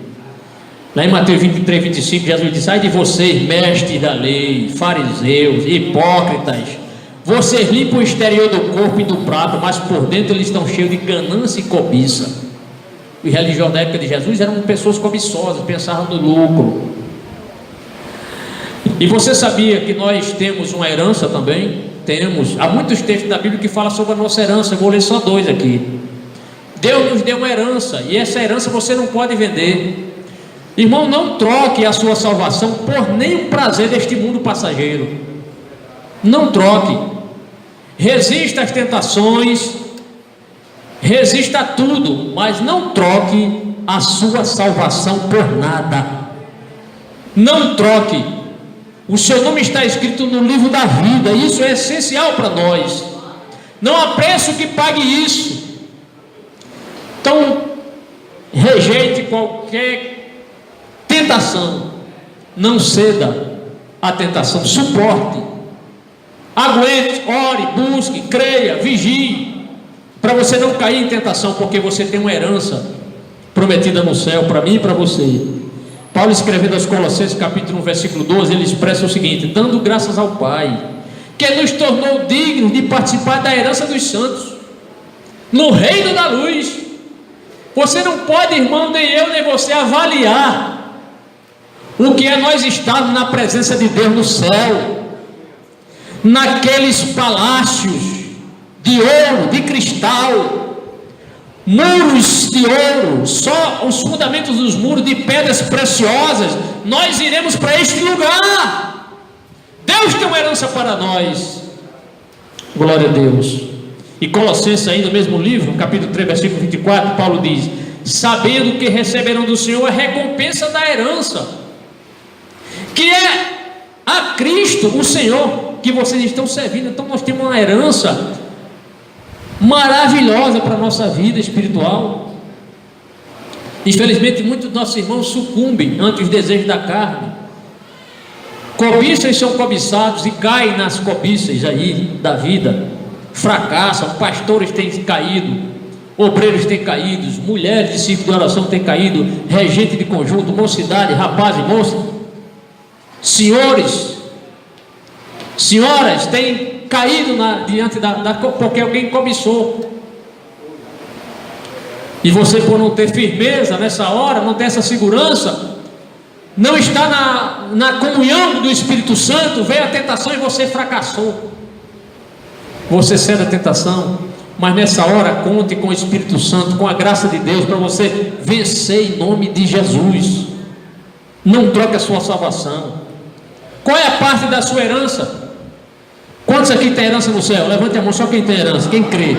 Lá em Mateus 23, 25, Jesus disse: ai de vocês, mestres da lei, fariseus, hipócritas, vocês limpam o exterior do corpo e do prato, mas por dentro eles estão cheios de ganância e cobiça. Os religiosos da época de Jesus eram pessoas cobiçosas, pensavam no lucro. E você sabia que nós temos uma herança também? Temos. Há muitos textos da Bíblia que falam sobre a nossa herança. Eu vou ler só 2 aqui. Deus nos deu uma herança, e essa herança você não pode vender. Irmão, não troque a sua salvação por nenhum prazer deste mundo passageiro. Não troque. Resista às tentações, resista a tudo, mas não troque a sua salvação por nada. Não troque. O seu nome está escrito no livro da vida. Isso é essencial para nós. Não há preço que pague isso. Então, rejeite qualquer tentação, não ceda à tentação, suporte, aguente, ore, busque, creia, vigie, para você não cair em tentação, porque você tem uma herança prometida no céu, para mim e para você. Paulo, escrevendo aos Colossenses capítulo 1, versículo 12, ele expressa o seguinte: dando graças ao Pai, que nos tornou dignos de participar da herança dos santos, no reino da luz. Você não pode, irmão, nem eu, nem você, avaliar o que é nós estarmos na presença de Deus no céu, naqueles palácios de ouro, de cristal, muros de ouro, só os fundamentos dos muros de pedras preciosas. Nós iremos para este lugar. Deus tem uma herança para nós. Glória a Deus. E Colossenses, ainda no mesmo livro, capítulo 3, versículo 24, Paulo diz: sabendo que receberão do Senhor a recompensa da herança, que é a Cristo, o Senhor, que vocês estão servindo. Então nós temos uma herança maravilhosa para a nossa vida espiritual. Infelizmente muitos dos nossos irmãos sucumbem ante os desejos da carne, cobiçam e são cobiçados e caem nas cobiças aí da vida, fracassam. Pastores têm caído, obreiros têm caído, mulheres de círculo de oração têm caído, regente de conjunto, mocidade, rapaz e moça, senhores, senhoras têm caído diante porque alguém cobiçou. E você, por não ter firmeza nessa hora, não ter essa segurança, não está na comunhão do Espírito Santo, veio a tentação e você fracassou. você cede à tentação, mas nessa hora conte com o Espírito Santo, com a graça de Deus, para você vencer em nome de Jesus. Não troque a sua salvação. Qual é a parte da sua herança? Quantos aqui tem herança no céu? Levante a mão, só quem tem herança, quem crê.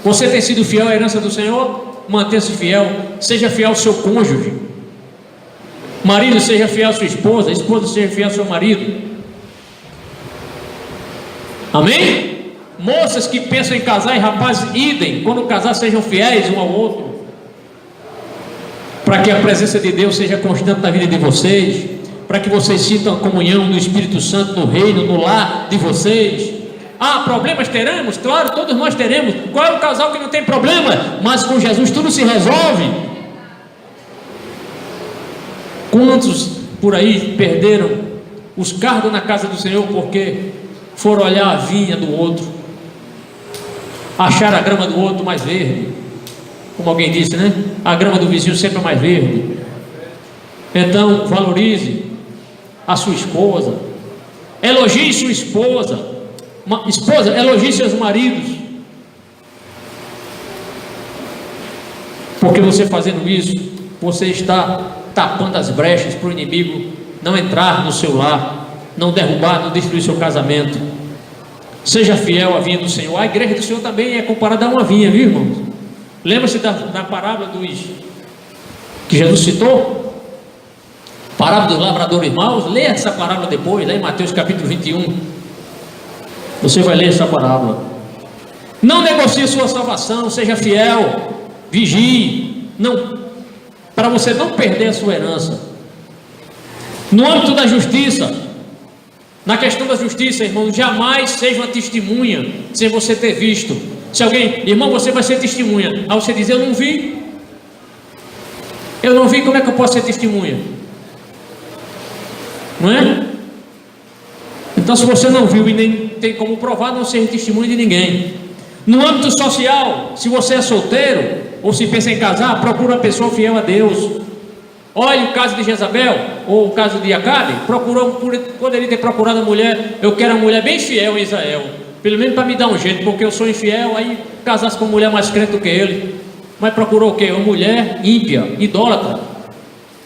Você tem sido fiel à herança do Senhor? Mantenha-se fiel. Seja fiel ao seu cônjuge. Marido, seja fiel à sua esposa. Esposa, seja fiel ao seu marido. Amém? Moças que pensam em casar e rapazes, idem. Quando casar, sejam fiéis um ao outro, para que a presença de Deus seja constante na vida de vocês, para que vocês sintam a comunhão do Espírito Santo no reino, no lar de vocês. Ah, problemas teremos? Claro, todos nós teremos. Qual é o casal que não tem problema? Mas com Jesus tudo se resolve. Quantos por aí perderam os cargos na casa do Senhor porque foram olhar a vinha do outro, achar a grama do outro mais verde, como alguém disse, né? A grama do vizinho sempre é mais verde. Então valorize a sua esposa, elogie sua esposa. Esposa, elogie seus maridos, porque você fazendo isso, você está tapando as brechas para o inimigo não entrar no seu lar, não derrubar, não destruir seu casamento. Seja fiel à vinha do Senhor. A igreja do Senhor também é comparada a uma vinha, viu, irmãos? Lembra-se da parábola que Jesus citou? Parábola dos lavradores maus. Leia essa parábola depois, lá em Mateus capítulo 21. Você vai ler essa parábola. Não negocie sua salvação, seja fiel, vigie, para você não perder a sua herança. No âmbito da justiça, na questão da justiça, irmão, jamais seja uma testemunha sem você ter visto. Se alguém, irmão, você vai ser testemunha, aí você diz, eu não vi, como é que eu posso ser testemunha? Não é? Então, se você não viu e nem tem como provar, não seja testemunha de ninguém. No âmbito social, se você é solteiro ou se pensa em casar, procura uma pessoa fiel a Deus. Olha o caso de Jezabel, ou o caso de Acabe. Poderia ter procurado a mulher. Eu quero uma mulher bem fiel em Israel, pelo menos para me dar um jeito, porque eu sou infiel. Aí casasse com uma mulher mais crente do que ele. Mas procurou o quê? Uma mulher ímpia, idólatra.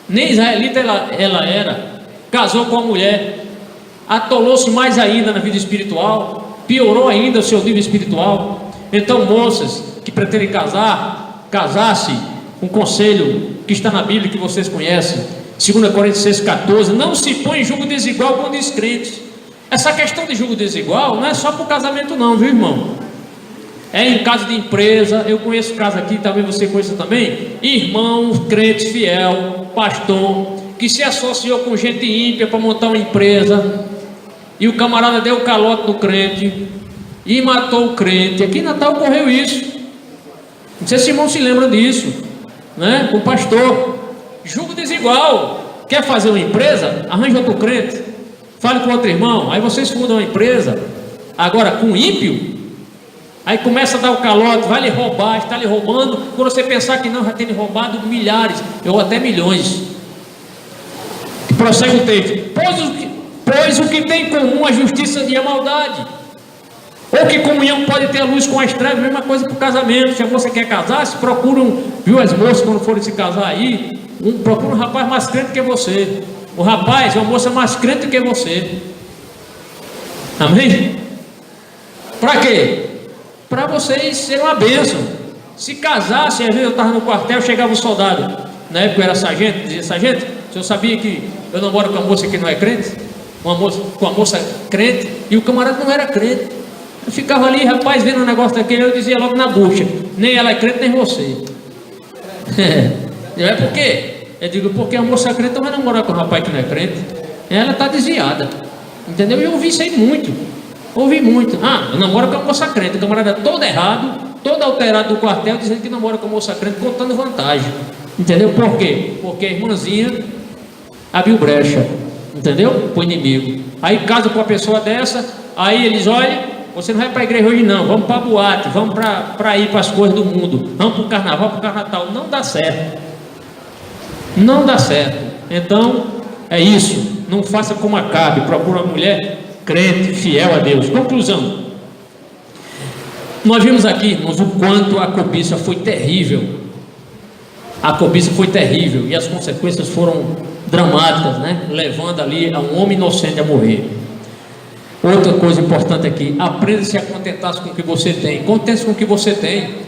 Nem israelita ela era. Casou com uma mulher, atolou-se mais ainda na vida espiritual, piorou ainda o seu nível espiritual. Então, moças que pretendem casar-se, um conselho que está na Bíblia, que vocês conhecem, 2 Coríntios 6,14, não se põe em julgo desigual com descrentes. Essa questão de julgo desigual não é só para o casamento não, viu, irmão? É em caso de empresa. Eu conheço caso aqui, talvez você conheça também, irmão, crente fiel, pastor, que se associou com gente ímpia para montar uma empresa, e o camarada deu o calote no crente e matou o crente. Aqui em Natal ocorreu isso. Não sei se irmão se lembra disso, né? O pastor, julgo desigual. Quer fazer uma empresa? Arranja outro crente, fale com outro irmão, aí vocês fundam uma empresa. Agora com ímpio, aí começa a dar o calote, vai lhe roubar, está lhe roubando, quando você pensar que não, já tem lhe roubado milhares ou até milhões. Prossegue o texto. Pois o que tem em comum a justiça e a maldade, ou que comunhão pode ter a luz com as trevas? Mesma coisa para o casamento. Se a moça quer casar, se procuram, viu, as moças quando forem se casar aí, procura um rapaz mais crente que você. O rapaz é uma moça mais crente que você. Amém? Para quê? Para vocês serem uma bênção. Se casassem, às vezes eu estava no quartel, chegava um soldado, na época eu era sargento, dizia, sargento, o senhor sabia que eu namoro com uma moça que não é crente? Com uma moça crente, e o camarada não era crente. Eu ficava ali, rapaz, vendo um negócio daquele, eu dizia logo na bucha, nem ela é crente, nem você. É por quê? Eu digo, porque a moça crente não vai namorar com um rapaz que não é crente. Ela está desviada. Entendeu? Eu ouvi isso aí muito. Ouvi muito. Ah, eu namoro com a moça crente. O camarada todo errado, todo alterado do quartel, dizendo que namora com a moça crente, contando vantagem. Entendeu? Por quê? Porque a irmãzinha abriu brecha. Entendeu? Para o inimigo. Aí casa com uma pessoa dessa, aí eles olham, você não vai para a igreja hoje não, vamos para a boate, vamos para ir para as coisas do mundo, vamos para o carnaval, para o carnaval. Não dá certo. Não dá certo. Então, é isso. Não faça como Acabe, procura uma mulher crente, fiel a Deus. Conclusão. Nós vimos aqui, irmãos, o quanto a cobiça foi terrível. A cobiça foi terrível e as consequências foram dramáticas, né? Levando ali a um homem inocente a morrer. Outra coisa importante aqui: aprenda-se a contentar-se com o que você tem. Contente-se com o que você tem.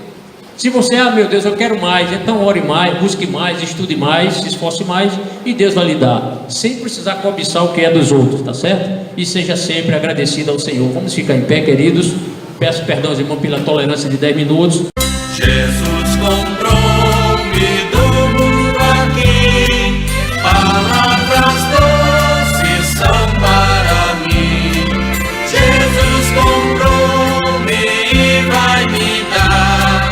Se você, meu Deus, eu quero mais, então ore mais, busque mais, estude mais, se esforce mais, e Deus vai lhe dar, sem precisar cobiçar o que é dos outros, tá certo? E seja sempre agradecido ao Senhor. Vamos ficar em pé, queridos. Peço perdão aos irmãos pela tolerância de 10 minutos. Jesus comprou-me do mundo aqui, palavras doces são para mim. Jesus comprou-me e vai me dar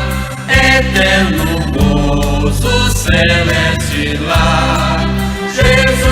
eterno gozo celeste lá. Jesus